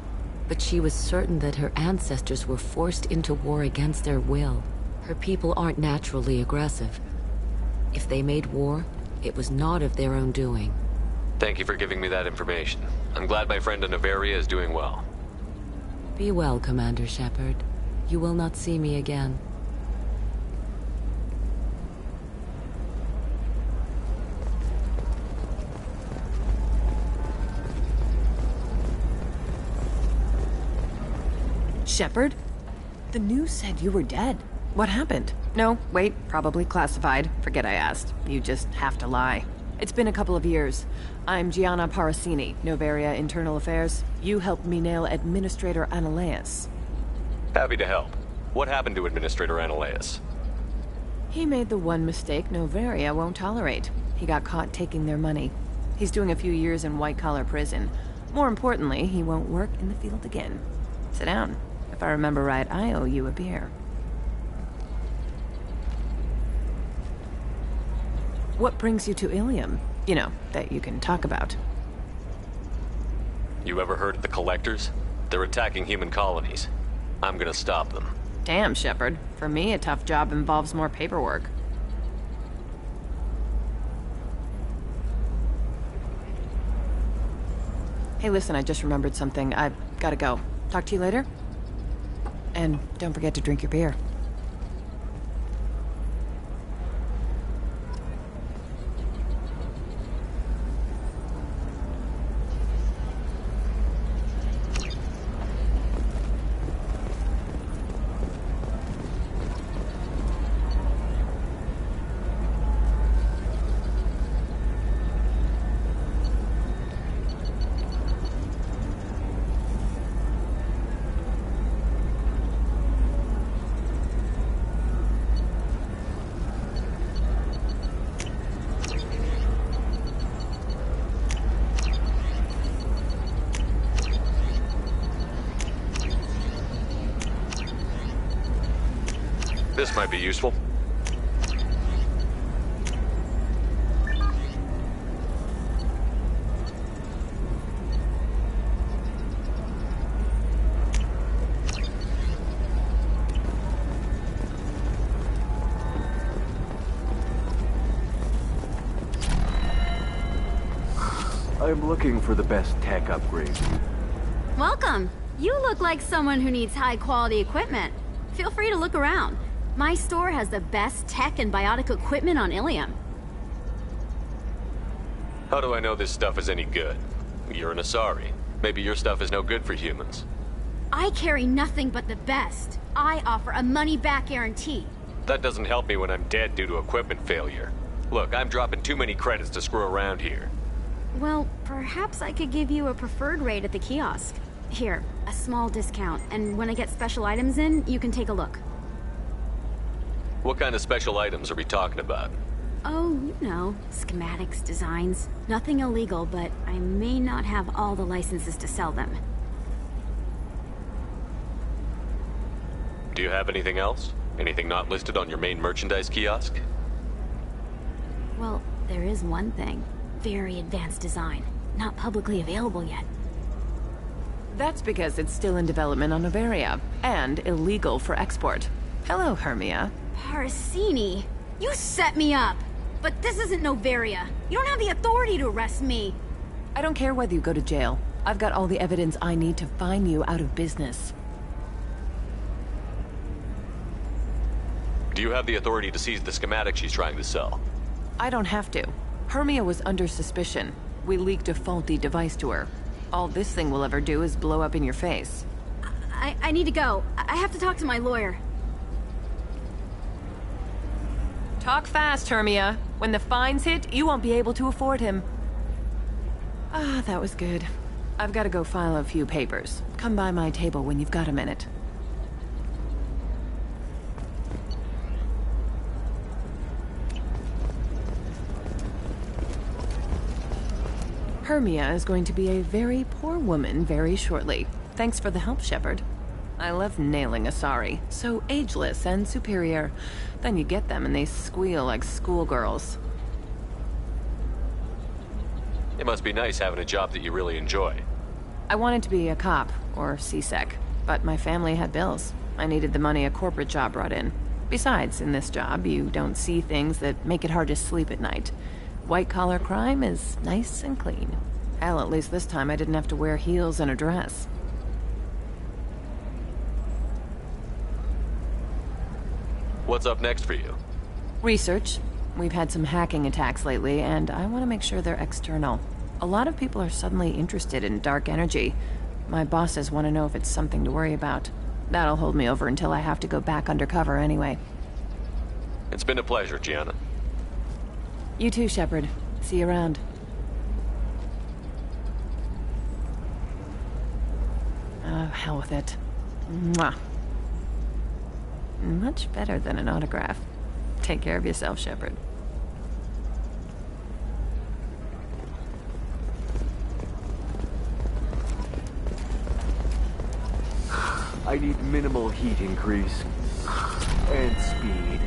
but she was certain that her ancestors were forced into war against their will. Her people aren't naturally aggressive. If they made war, it was not of their own doing. Thank you for giving me that information. I'm glad my friend in Novaria is doing well. Be well, Commander Shepard. You will not see me again. Shepard? The news said you were dead. What happened? No, wait, probably classified. Forget I asked. You just have to lie. It's been a couple of years. I'm Gianna Parasini, Novaria Internal Affairs. You helped me nail Administrator Analeas. Happy to help. What happened to Administrator Analeas? He made the one mistake Novaria won't tolerate. He got caught taking their money. He's doing a few years in white-collar prison. More importantly, he won't work in the field again. Sit down. If I remember right, I owe you a beer. What brings you to Ilium? You know, that you can talk about. You ever heard of the Collectors? They're attacking human colonies. I'm gonna stop them. Damn, Shepard. For me, a tough job involves more paperwork. Hey, listen, I just remembered something. I've gotta go. Talk to you later? And don't forget to drink your beer. This might be useful. I'm looking for the best tech upgrade. Welcome. You look like someone who needs high-quality equipment. Feel free to look around. My store has the best tech and biotic equipment on Ilium. How do I know this stuff is any good? You're an Asari. Maybe your stuff is no good for humans. I carry nothing but the best. I offer a money-back guarantee. That doesn't help me when I'm dead due to equipment failure. Look, I'm dropping too many credits to screw around here. Well, perhaps I could give you a preferred rate at the kiosk. Here, a small discount, and when I get special items in, you can take a look. What kind of special items are we talking about? Oh, you know, schematics, designs. Nothing illegal, but I may not have all the licenses to sell them. Do you have anything else? Anything not listed on your main merchandise kiosk? Well, there is one thing. Very advanced design. Not publicly available yet. That's because it's still in development on Noveria, and illegal for export. Hello, Hermia. Parsini, you set me up! But this isn't Noveria. You don't have the authority to arrest me. I don't care whether you go to jail. I've got all the evidence I need to find you out of business. Do you have the authority to seize the schematic she's trying to sell? I don't have to. Hermia was under suspicion. We leaked a faulty device to her. All this thing will ever do is blow up in your face. I need to go. I have to talk to my lawyer. Talk fast, Hermia. When the fines hit, you won't be able to afford him. Ah, that was good. I've got to go file a few papers. Come by my table when you've got a minute. Hermia is going to be a very poor woman very shortly. Thanks for the help, Shepard. I love nailing Asari. So ageless and superior. Then you get them and they squeal like schoolgirls. It must be nice having a job that you really enjoy. I wanted to be a cop, or CSEC, but my family had bills. I needed the money a corporate job brought in. Besides, in this job, you don't see things that make it hard to sleep at night. White-collar crime is nice and clean. Hell, at least this time I didn't have to wear heels and a dress. What's up next for you? Research. We've had some hacking attacks lately, and I want to make sure they're external. A lot of people are suddenly interested in dark energy. My bosses want to know if it's something to worry about. That'll hold me over until I have to go back undercover anyway. It's been a pleasure, Gianna. You too, Shepard. See you around. Oh, hell with it. Mwah. Much better than an autograph. Take care of yourself, Shepard. I need minimal heat increase. And speed.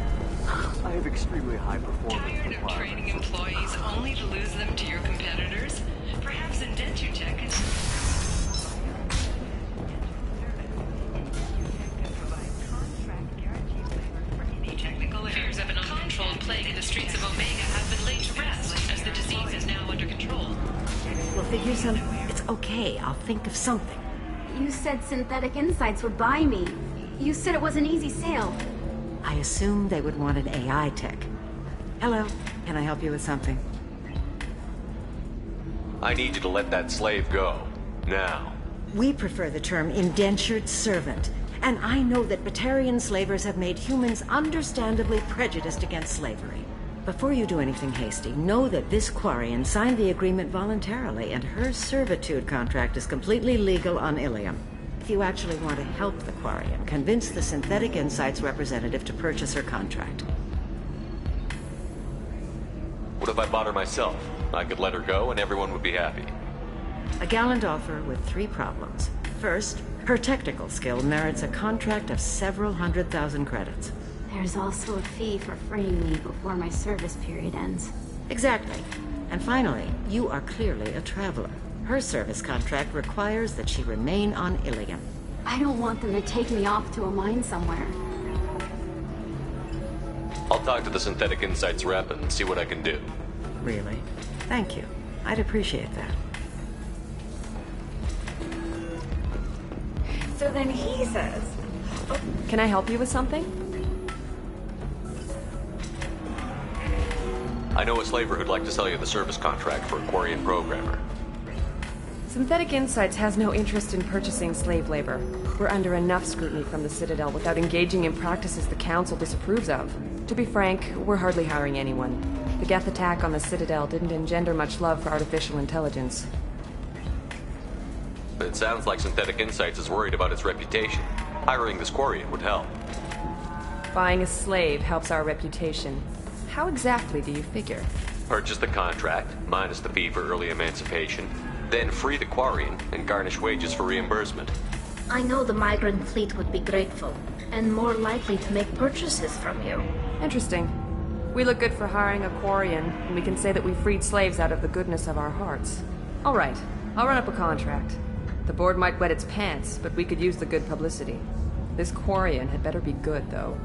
I have extremely high performance Tired of training employees only to lose them to your competitors? Perhaps in Dentu Tech is... figure some... It's okay, I'll think of something. You said Synthetic Insights would buy me. You said it was an easy sale. I assumed they would want an AI tech. Hello, can I help you with something? I need you to let that slave go. Now. We prefer the term indentured servant. And I know that Batarian slavers have made humans understandably prejudiced against slavery. Before you do anything hasty, know that this Quarian signed the agreement voluntarily, and her servitude contract is completely legal on Ilium. If you actually want to help the Quarian, convince the Synthetic Insights representative to purchase her contract. What if I bought her myself? I could let her go and everyone would be happy. A gallant offer with 3 problems. First, her technical skill merits a contract of several 100,000 credits. There's also a fee for freeing me before my service period ends. Exactly. And finally, you are clearly a traveler. Her service contract requires that she remain on Ilium. I don't want them to take me off to a mine somewhere. I'll talk to the Synthetic Insights rep and see what I can do. Really? Thank you. I'd appreciate that. So then he says... Oh, can I help you with something? I know a slaver who'd like to sell you the service contract for a Quarian programmer. Synthetic Insights has no interest in purchasing slave labor. We're under enough scrutiny from the Citadel without engaging in practices the Council disapproves of. To be frank, we're hardly hiring anyone. The Geth attack on the Citadel didn't engender much love for artificial intelligence. But it sounds like Synthetic Insights is worried about its reputation. Hiring this Quarian would help. Buying a slave helps our reputation. How exactly do you figure? Purchase the contract, minus the fee for early emancipation, then free the Quarian and garnish wages for reimbursement. I know the migrant fleet would be grateful, and more likely to make purchases from you. Interesting. We look good for hiring a Quarian, and we can say that we freed slaves out of the goodness of our hearts. All right, I'll run up a contract. The board might wet its pants, but we could use the good publicity. This Quarian had better be good, though.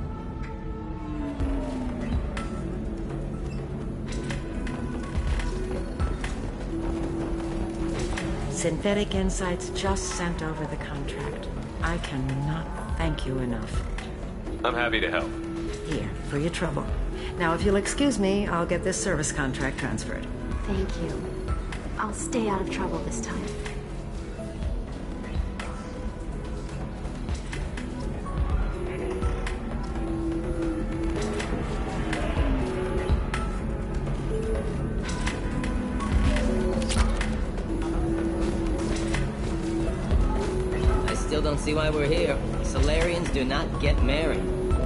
Synthetic Insights just sent over the contract. I cannot thank you enough. I'm happy to help. Here, for your trouble. Now, if you'll excuse me, I'll get this service contract transferred. Thank you. I'll stay out of trouble this time. Don't see why we're here. Solarians do not get married.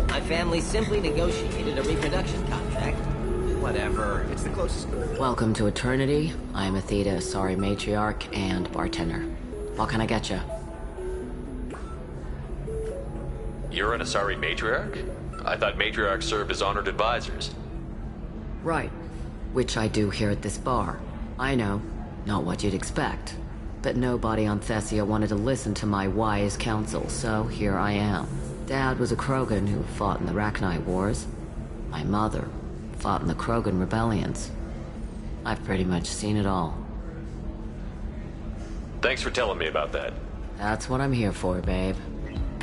My family simply negotiated a reproduction contract. Whatever. It's the closest. Welcome to Eternity. I am Athena, Asari matriarch and bartender. What can I get you? You're an Asari matriarch? I thought matriarchs served as honored advisors. Right. Which I do here at this bar. I know. Not what you'd expect. But nobody on Thessia wanted to listen to my wise counsel, so here I am. Dad was a Krogan who fought in the Rachni Wars. My mother fought in the Krogan rebellions. I've pretty much seen it all. Thanks for telling me about that. That's what I'm here for, babe.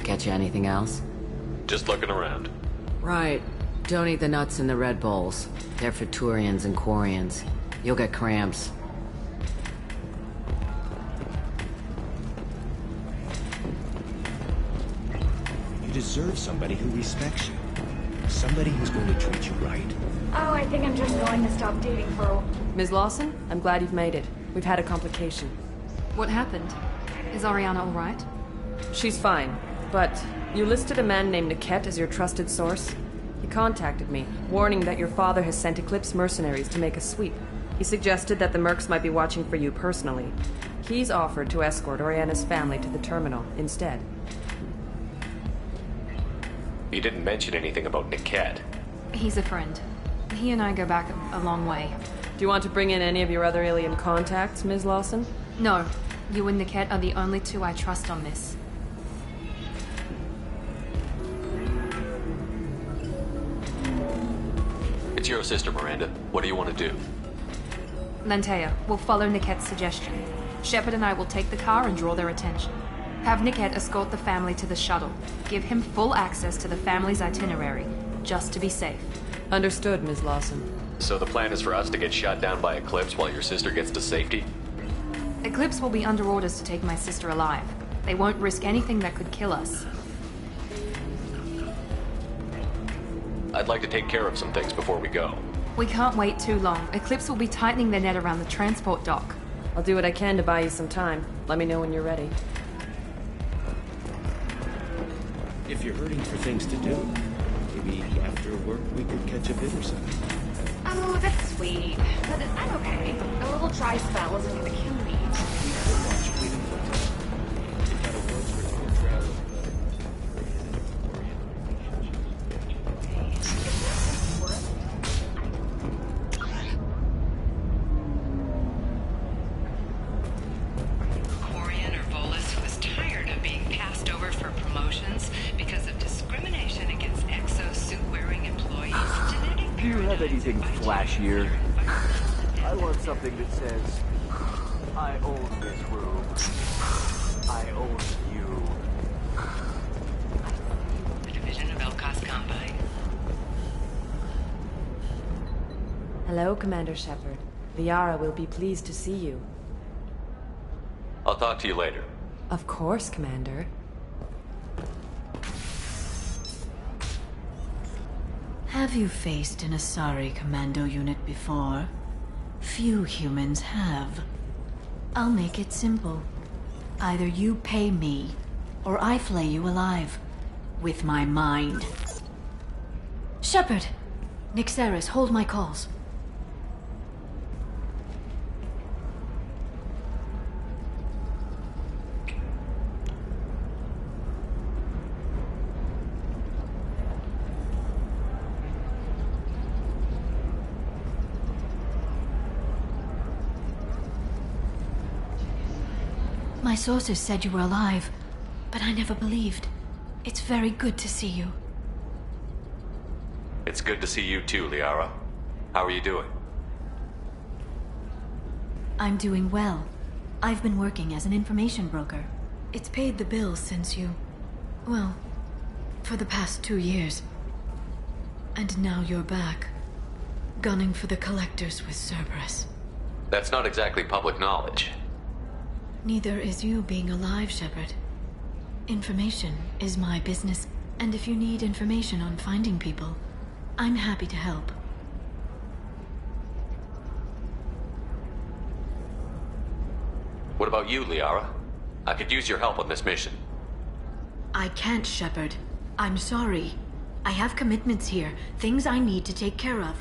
Get you anything else? Just looking around. Right. Don't eat the nuts in the Red Bowls. They're for Turians and Quarians. You'll get cramps. You deserve somebody who respects you. Somebody who's going to treat you right. Oh, I think I'm just going to stop dating for a while. Ms. Lawson, I'm glad you've made it. We've had a complication. What happened? Is Ariana all right? She's fine, but you listed a man named Niket as your trusted source. He contacted me, warning that your father has sent Eclipse mercenaries to make a sweep. He suggested that the Mercs might be watching for you personally. He's offered to escort Oriana's family to the terminal instead. You didn't mention anything about Niket. He's a friend. He and I go back a long way. Do you want to bring in any of your other alien contacts, Ms. Lawson? No. You and Niket are the only two I trust on this. It's your sister, Miranda. What do you want to do? Lantea, we'll follow Nickette's suggestion. Shepard and I will take the car and draw their attention. Have Nickette escort the family to the shuttle. Give him full access to the family's itinerary, just to be safe. Understood, Ms. Lawson. So the plan is for us to get shot down by Eclipse while your sister gets to safety? Eclipse will be under orders to take my sister alive. They won't risk anything that could kill us. I'd like to take care of some things before we go. We can't wait too long. Eclipse will be tightening their net around the transport dock. I'll do what I can to buy you some time. Let me know when you're ready. If you're hurting for things to do, maybe after work we could catch a bit or something. Oh, that's sweet. But I'm okay. A little dry spell isn't gonna kill me. Anything flashier? I want something that says, I own this room. I own you. The division of Elcos Combine. Hello, Commander Shepard. Liara will be pleased to see you. I'll talk to you later. Of course, Commander. Have you faced an Asari commando unit before? Few humans have. I'll make it simple. Either you pay me, or I flay you alive. With my mind. Shepard! Nixeris, hold my calls. My sources said you were alive, but I never believed. It's very good to see you. It's good to see you too, Liara. How are you doing? I'm doing well. I've been working as an information broker. It's paid the bills since you... well, for the past 2 years. And now you're back, gunning for the Collectors with Cerberus. That's not exactly public knowledge. Neither is you being alive, Shepard. Information is my business, and if you need information on finding people, I'm happy to help. What about you, Liara? I could use your help on this mission. I can't, Shepard. I'm sorry. I have commitments here, things I need to take care of.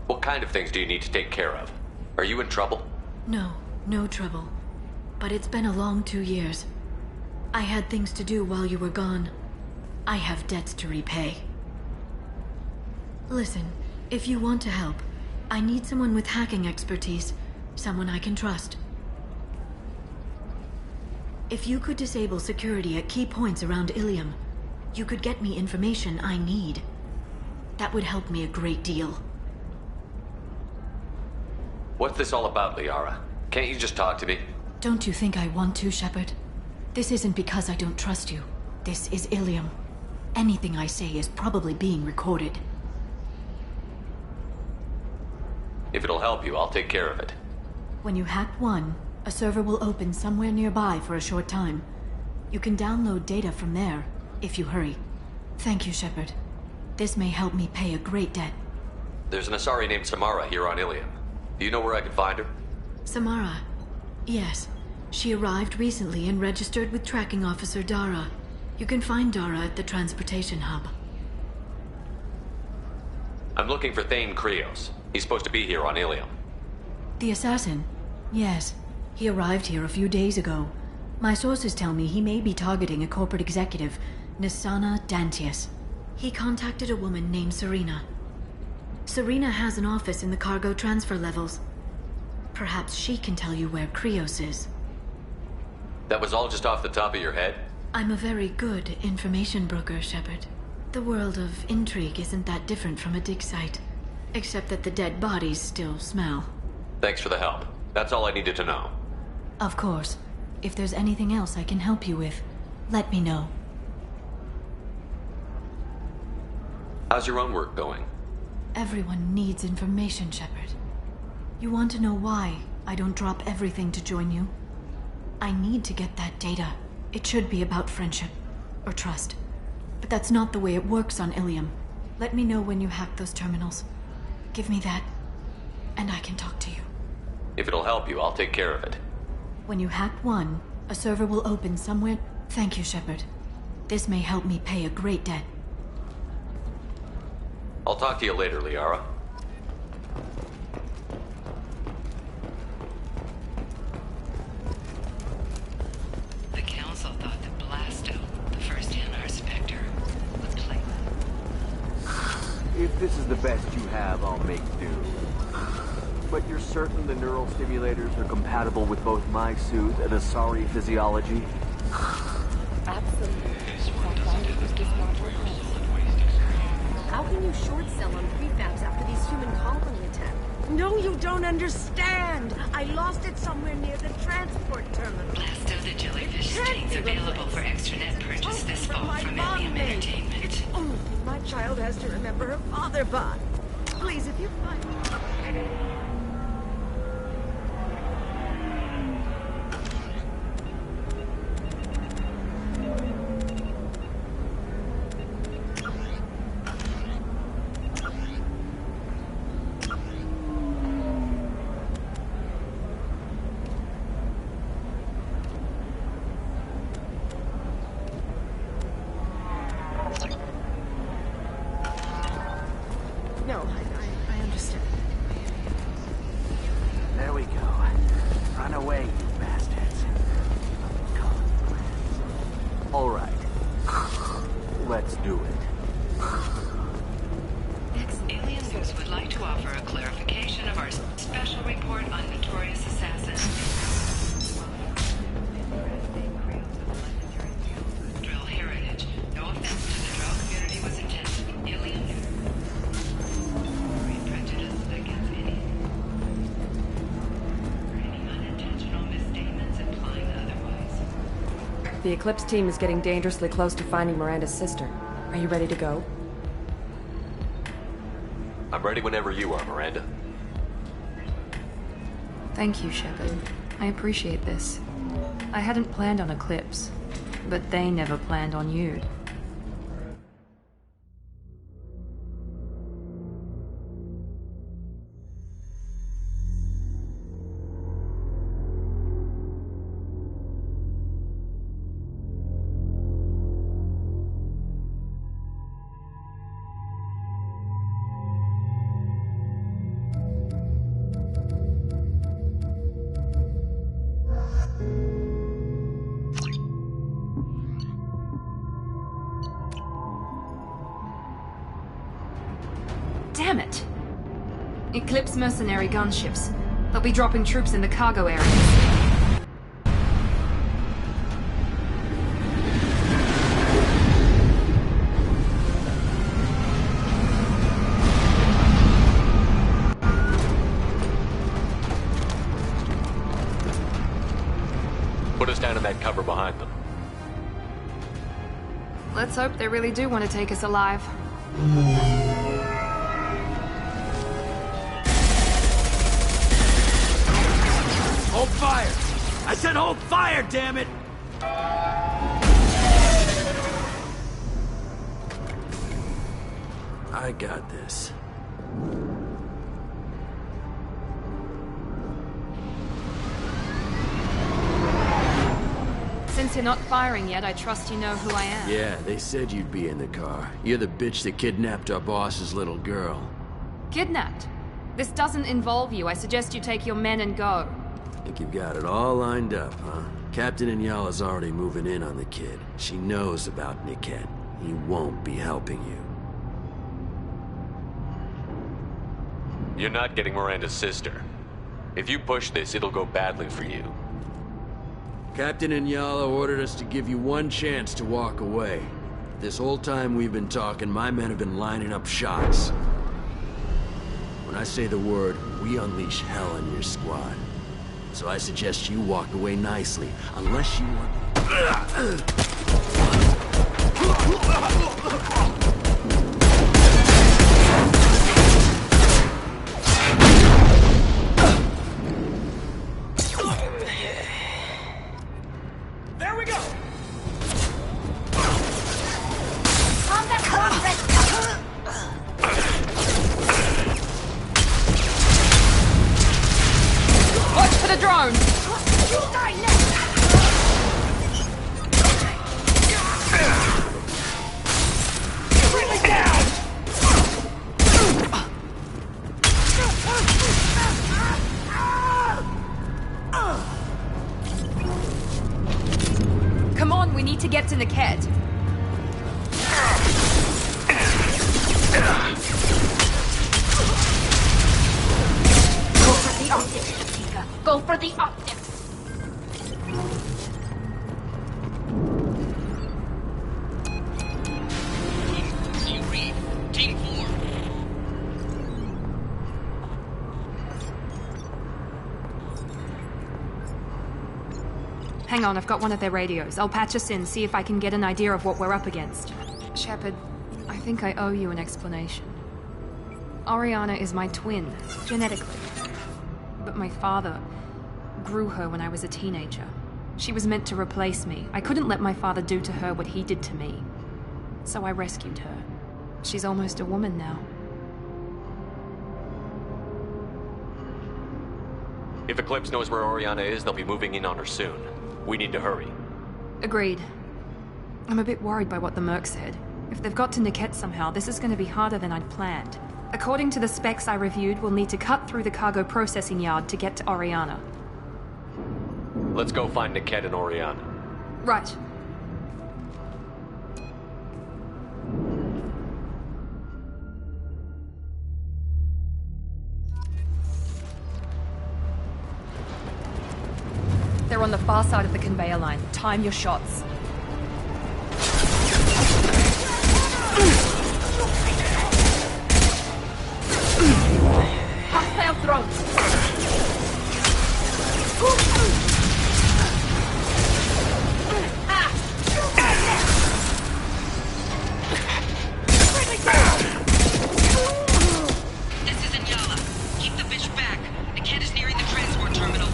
What kind of things do you need to take care of? Are you in trouble? No, no trouble. But it's been a long 2 years. I had things to do while you were gone. I have debts to repay. Listen, if you want to help, I need someone with hacking expertise. Someone I can trust. If you could disable security at key points around Ilium, you could get me information I need. That would help me a great deal. What's this all about, Liara? Can't you just talk to me? Don't you think I want to, Shepard? This isn't because I don't trust you. This is Ilium. Anything I say is probably being recorded. If it'll help you, I'll take care of it. When you hack one, a server will open somewhere nearby for a short time. You can download data from there, if you hurry. Thank you, Shepard. This may help me pay a great debt. There's an Asari named Samara here on Ilium. Do you know where I can find her? Samara? Yes. She arrived recently and registered with Tracking Officer Dara. You can find Dara at the transportation hub. I'm looking for Thane Krios. He's supposed to be here on Ilium. The assassin? Yes. He arrived here a few days ago. My sources tell me he may be targeting a corporate executive, Nisana Dantius. He contacted a woman named Serena. Serena has an office in the cargo transfer levels. Perhaps she can tell you where Krios is. That was all just off the top of your head? I'm a very good information broker, Shepard. The world of intrigue isn't that different from a dig site, except that the dead bodies still smell. Thanks for the help. That's all I needed to know. Of course. If there's anything else I can help you with, let me know. How's your own work going? Everyone needs information, Shepard. You want to know why I don't drop everything to join you? I need to get that data. It should be about friendship. Or trust. But that's not the way it works on Ilium. Let me know when you hack those terminals. Give me that, and I can talk to you. If it'll help you, I'll take care of it. When you hack one, a server will open somewhere. Thank you, Shepard. This may help me pay a great debt. I'll talk to you later, Liara. The Council thought that Blasto, the first Hanar Spectre, was playing. If this is the best you have, I'll make do. But you're certain the neural stimulators are compatible with both my suit and Asari physiology? Absolutely. How can you short sell on prefabs after these human colony attacks? No, you don't understand. I lost it somewhere near the transport terminal. Blasto the jellyfish stays available for extranet purchase this fall from Ilium Entertainment. It's only my child has to remember her father bought. Please, if you find me... No, I understand. There we go. Run away, you bastards. All right. Let's do it. Alien News would like to offer a clarification of our special report on notorious assassins. Drill heritage. No offense to the drill community was intended. Alien News. Prejudice against any unintentional misstatements implying otherwise. The Eclipse team is getting dangerously close to finding Miranda's sister. Are you ready to go? I'm ready whenever you are, Miranda. Thank you, Shepard. I appreciate this. I hadn't planned on Eclipse, but they never planned on you. Damn it! Eclipse mercenary gunships. They'll be dropping troops in the cargo areas. Put us down in that cover behind them. Let's hope they really do want to take us alive. Hold fire! I said hold fire, damn it! I got this. Since you're not firing yet, I trust you know who I am. Yeah, they said you'd be in the car. You're the bitch that kidnapped our boss's little girl. Kidnapped? This doesn't involve you. I suggest you take your men and go. Think you've got it all lined up, huh? Captain Inyala's already moving in on the kid. She knows about Niket. He won't be helping you. You're not getting Miranda's sister. If you push this, it'll go badly for you. Captain Inyala ordered us to give you one chance to walk away. This whole time we've been talking, my men have been lining up shots. When I say the word, we unleash hell on your squad. So I suggest you walk away nicely, unless you want... There we go! Watch for the drone! Come on, we need to get to Niket. Go for the optics, Tika. Go for the optics. Team Reed, Team 4. Hang on, I've got one of their radios. I'll patch us in, see if I can get an idea of what we're up against. Shepard, I think I owe you an explanation. Oriana is my twin, genetically. But my father grew her when I was a teenager. She was meant to replace me. I couldn't let my father do to her what he did to me. So I rescued her. She's almost a woman now. If Eclipse knows where Oriana is, they'll be moving in on her soon. We need to hurry. Agreed. I'm a bit worried by what the Merc said. If they've got to Niket somehow, this is going to be harder than I'd planned. According to the specs I reviewed, we'll need to cut through the cargo processing yard to get to Oriana. Let's go find Niket and Oriana. Right. They're on the far side of the conveyor line. Time your shots. Hostile drone. This is Inyala. Keep the bitch back. The kid is nearing the transport terminal.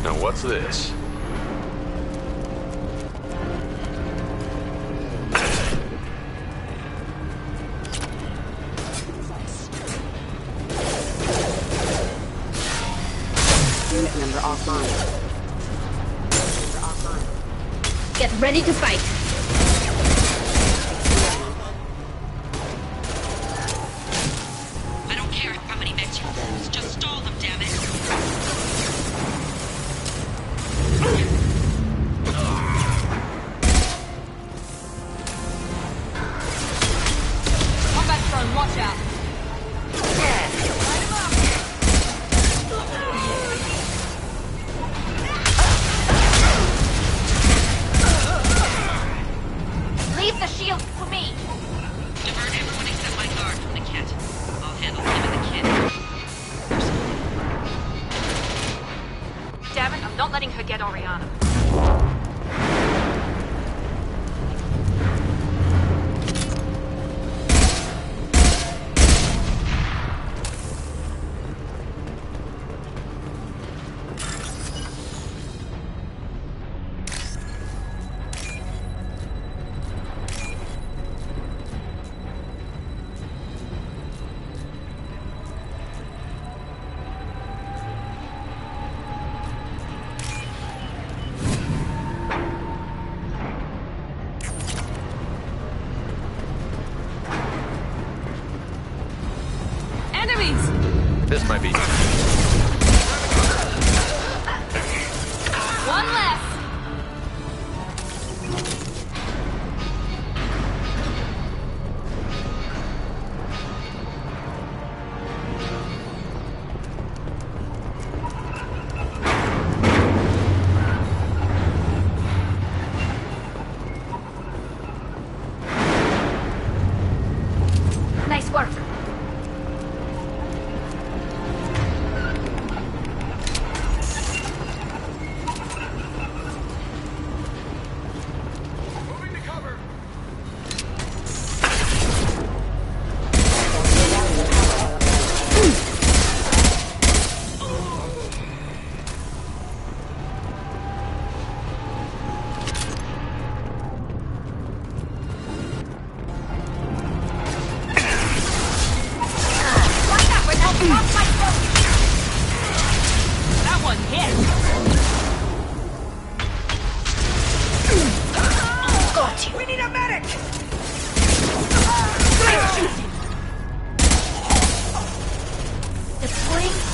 Now what's this? Unit member offline. Get ready to fight. I don't care how many mechs you use. Just stall them, damn it. Combat drone, watch out. Leave the shield for me. Divert everyone except my guard from the kit. I'll handle him and the kid. Damn it, I'm not letting her get Oriana. This might be... One less.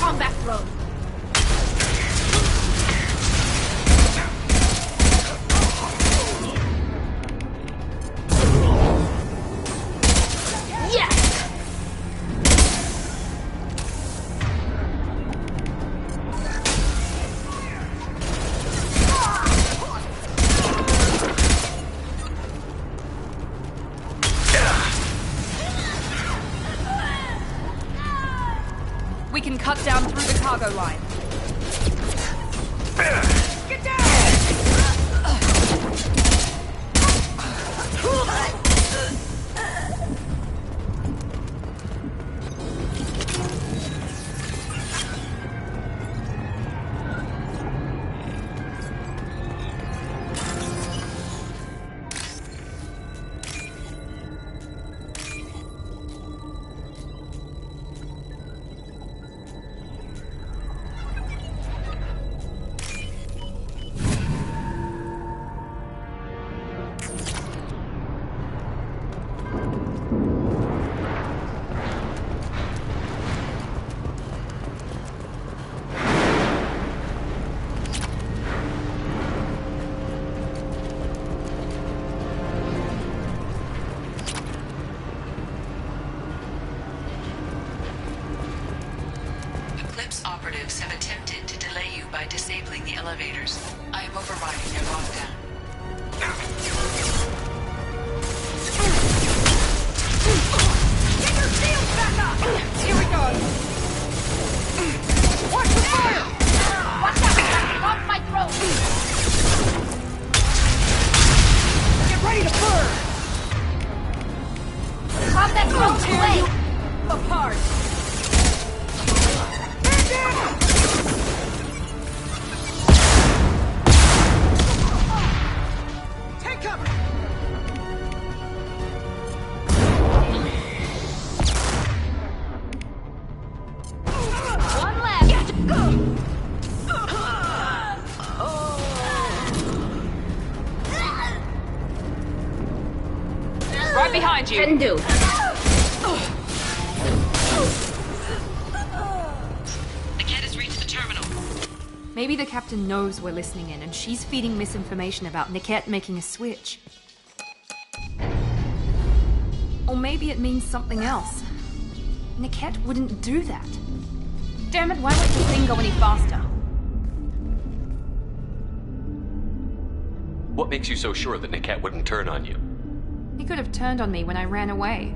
combat drone. Yes! We can cut down through the cargo line. Get down! Eclipse operatives have attempted to delay you by disabling the elevators. I am overriding their lockdown. Get your shields back up! Here we go! Watch the fire! Watch out! That's on my throat! Get ready to burn! Combat drone away! Apart! Take cover! One left! Right behind you! Can do. Maybe the captain knows we're listening in, and she's feeding misinformation about Niket making a switch. Or maybe it means something else. Niket wouldn't do that. Damn it, why won't the thing go any faster? What makes you so sure that Niket wouldn't turn on you? He could have turned on me when I ran away.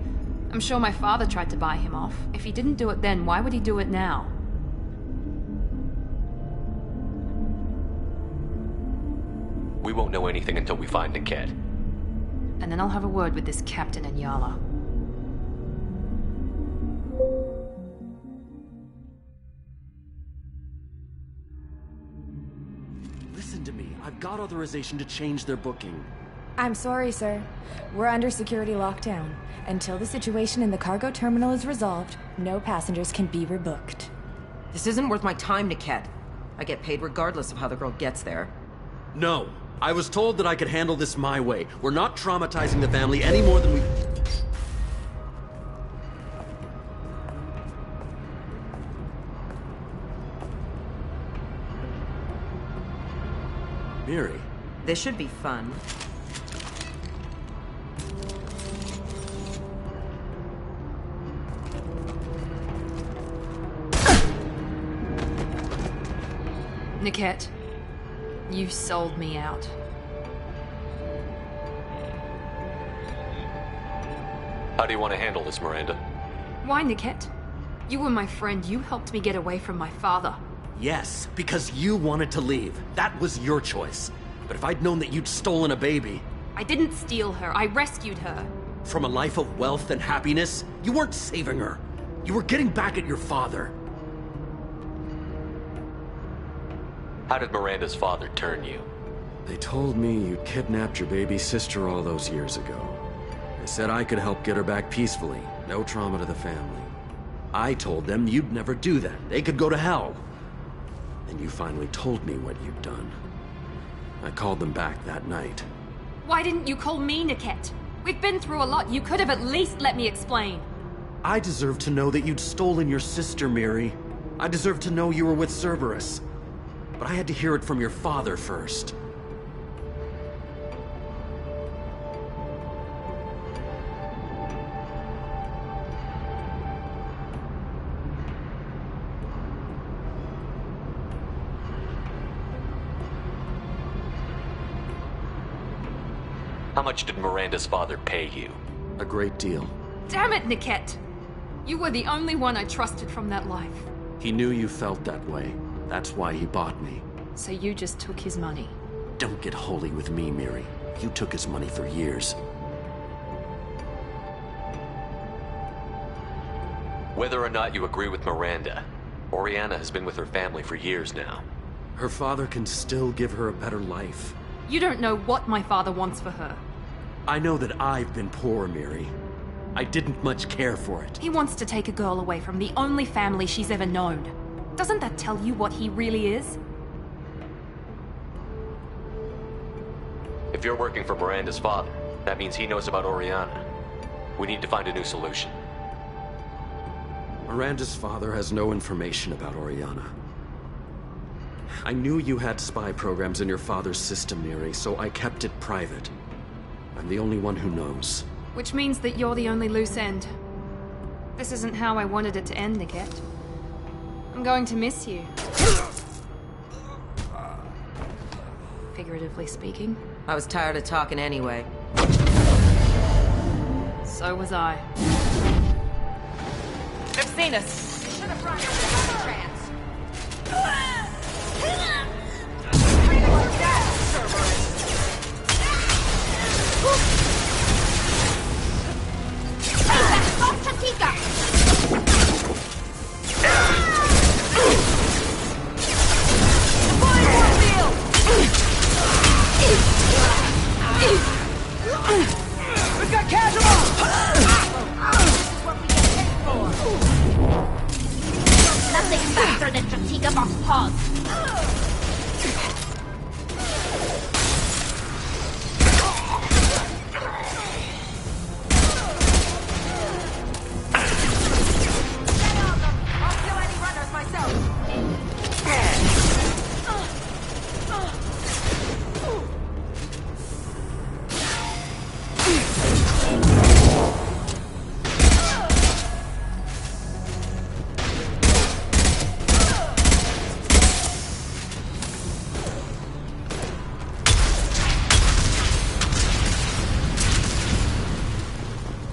I'm sure my father tried to buy him off. If he didn't do it then, why would he do it now? We won't know anything until we find Niket. And then I'll have a word with this captain and Yala. Listen to me. I've got authorization to change their booking. I'm sorry, sir. We're under security lockdown. Until the situation in the cargo terminal is resolved, no passengers can be rebooked. This isn't worth my time, Niket. I get paid regardless of how the girl gets there. No. I was told that I could handle this my way. We're not traumatizing the family any more than we... Miri. This should be fun. Niket, you sold me out. How do you want to handle this, Miranda? Why, Niket? You were my friend. You helped me get away from my father. Yes, because you wanted to leave. That was your choice. But if I'd known that you'd stolen a baby... I didn't steal her. I rescued her. From a life of wealth and happiness, you weren't saving her. You were getting back at your father. How did Miranda's father turn you? They told me you kidnapped your baby sister all those years ago. They said I could help get her back peacefully. No trauma to the family. I told them you'd never do that. They could go to hell. And you finally told me what you'd done. I called them back that night. Why didn't you call me, Niket? We've been through a lot. You could have at least let me explain. I deserve to know that you'd stolen your sister, Miri. I deserve to know you were with Cerberus. But I had to hear it from your father first. How much did Miranda's father pay you? A great deal. Damn it, Niket! You were the only one I trusted from that life. He knew you felt that way. That's why he bought me. So you just took his money? Don't get holy with me, Miri. You took his money for years. Whether or not you agree with Miranda, Oriana has been with her family for years now. Her father can still give her a better life. You don't know what my father wants for her. I know that I've been poor, Miri. I didn't much care for it. He wants to take a girl away from the only family she's ever known. Doesn't that tell you what he really is? If you're working for Miranda's father, that means he knows about Oriana. We need to find a new solution. Miranda's father has no information about Oriana. I knew you had spy programs in your father's system, Miri, so I kept it private. I'm the only one who knows. Which means that you're the only loose end. This isn't how I wanted it to end, Niket. I'm going to miss you. Figuratively speaking. I was tired of talking anyway. So was I. They've seen us. Should have run over the chance. We've got casualties! Nothing faster than Chatika boss paws.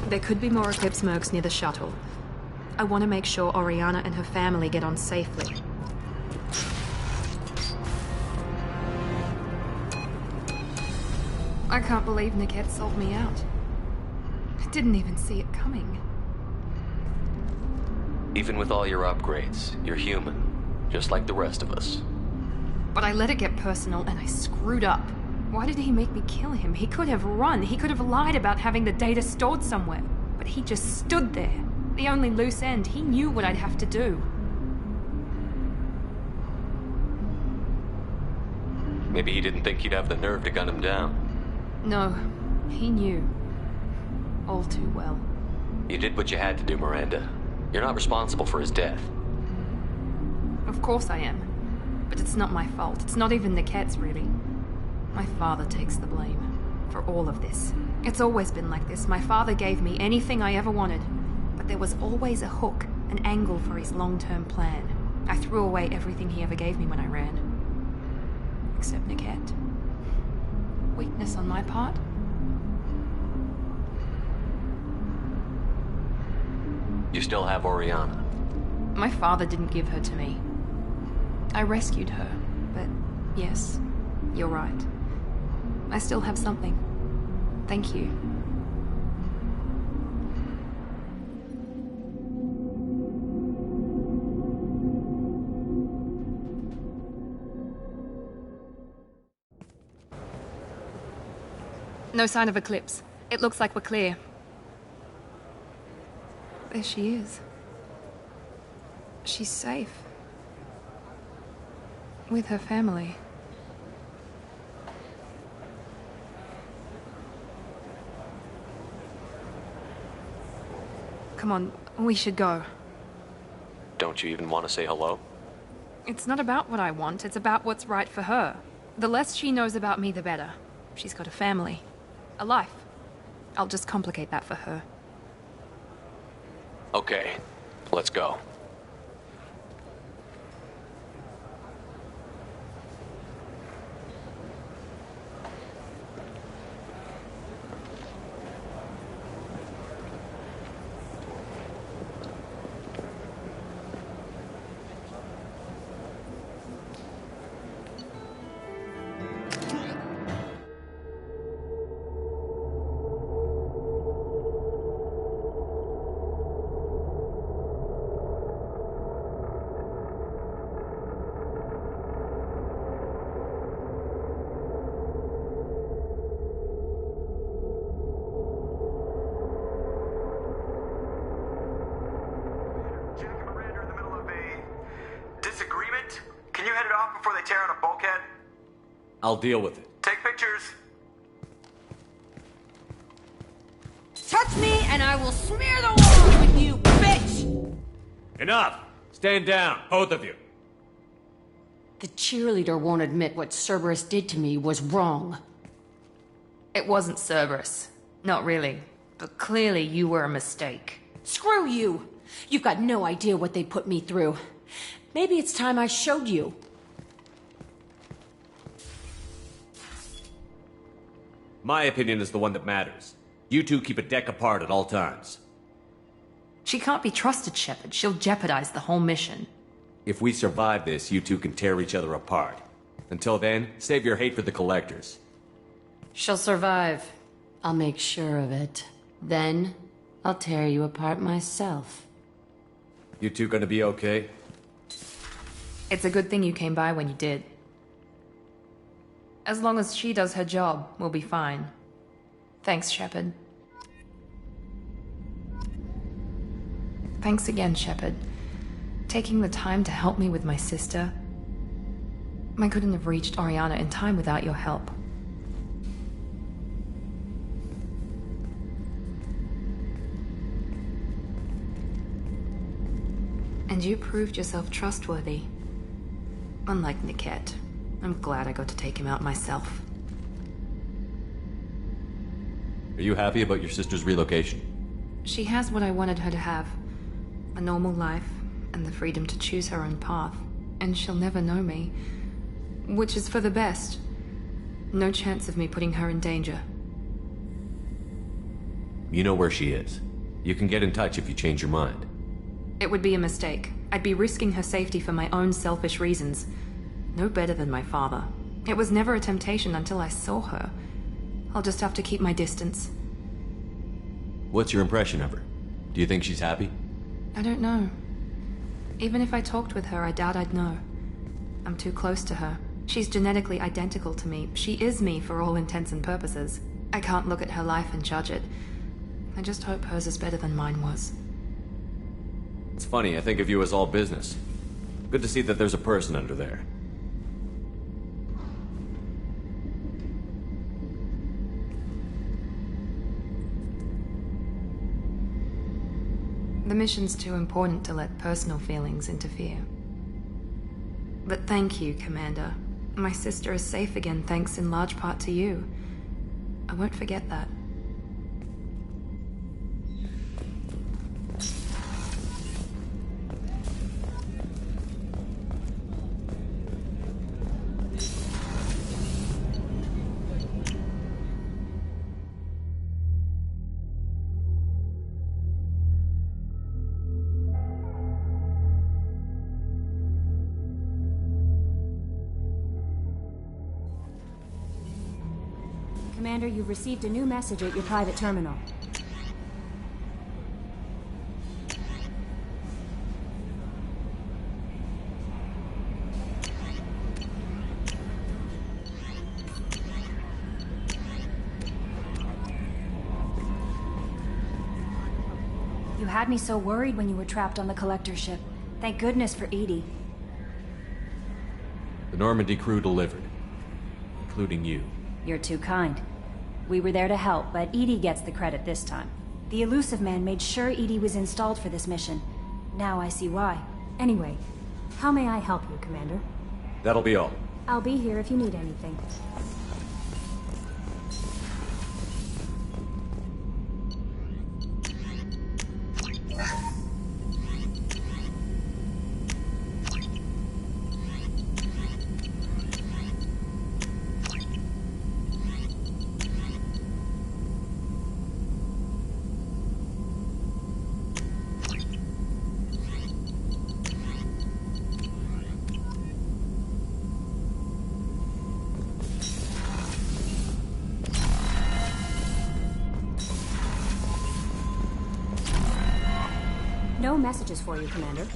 There could be more Eclipse mercs near the shuttle. I want to make sure Oriana and her family get on safely. I can't believe Niket sold me out. I didn't even see it coming. Even with all your upgrades, you're human, just like the rest of us. But I let it get personal and I screwed up. Why did he make me kill him? He could have run. He could have lied about having the data stored somewhere. But he just stood there. The only loose end. He knew what I'd have to do. Maybe he didn't think you'd have the nerve to gun him down. No, he knew. All too well. You did what you had to do, Miranda. You're not responsible for his death. Of course I am. But it's not my fault. It's not even Niket's, really. My father takes the blame for all of this. It's always been like this. My father gave me anything I ever wanted, but there was always a hook, an angle for his long-term plan. I threw away everything he ever gave me when I ran. Except Niket. Weakness on my part? You still have Oriana. My father didn't give her to me. I rescued her, but yes, you're right. I still have something. Thank you. No sign of Eclipse. It looks like we're clear. There she is. She's safe. With her family. Come on, we should go. Don't you even want to say hello? It's not about what I want, it's about what's right for her. The less she knows about me, the better. She's got a family. A life. I'll just complicate that for her. Okay, let's go. Disagreement? Can you head it off before they tear out a bulkhead? I'll deal with it. Take pictures. Touch me and I will smear the walls with you, bitch! Enough! Stand down, both of you. The cheerleader won't admit what Cerberus did to me was wrong. It wasn't Cerberus. Not really. But clearly you were a mistake. Screw you! You've got no idea what they put me through. Maybe it's time I showed you. My opinion is the one that matters. You two keep a deck apart at all times. She can't be trusted, Shepard. She'll jeopardize the whole mission. If we survive this, you two can tear each other apart. Until then, save your hate for the Collectors. She'll survive. I'll make sure of it. Then, I'll tear you apart myself. You two gonna be okay? It's a good thing you came by when you did. As long as she does her job, we'll be fine. Thanks, Shepard. Thanks again, Shepard. Taking the time to help me with my sister. I couldn't have reached Oriana in time without your help. And you proved yourself trustworthy. Unlike Niket, I'm glad I got to take him out myself. Are you happy about your sister's relocation? She has what I wanted her to have. A normal life, and the freedom to choose her own path. And she'll never know me. Which is for the best. No chance of me putting her in danger. You know where she is. You can get in touch if you change your mind. It would be a mistake. I'd be risking her safety for my own selfish reasons. No better than my father. It was never a temptation until I saw her. I'll just have to keep my distance. What's your impression of her? Do you think she's happy? I don't know. Even if I talked with her, I doubt I'd know. I'm too close to her. She's genetically identical to me. She is me for all intents and purposes. I can't look at her life and judge it. I just hope hers is better than mine was. It's funny, I think of you as all business. Good to see that there's a person under there. The mission's too important to let personal feelings interfere. But thank you, Commander. My sister is safe again thanks in large part to you. I won't forget that. Commander, you've received a new message at your private terminal. You had me so worried when you were trapped on the Collector ship. Thank goodness for Edie. The Normandy crew delivered, including you. You're too kind. We were there to help, but Edie gets the credit this time. The Elusive Man made sure Edie was installed for this mission. Now I see why. Anyway, how may I help you, Commander? That'll be all. I'll be here if you need anything. No messages for you, Commander.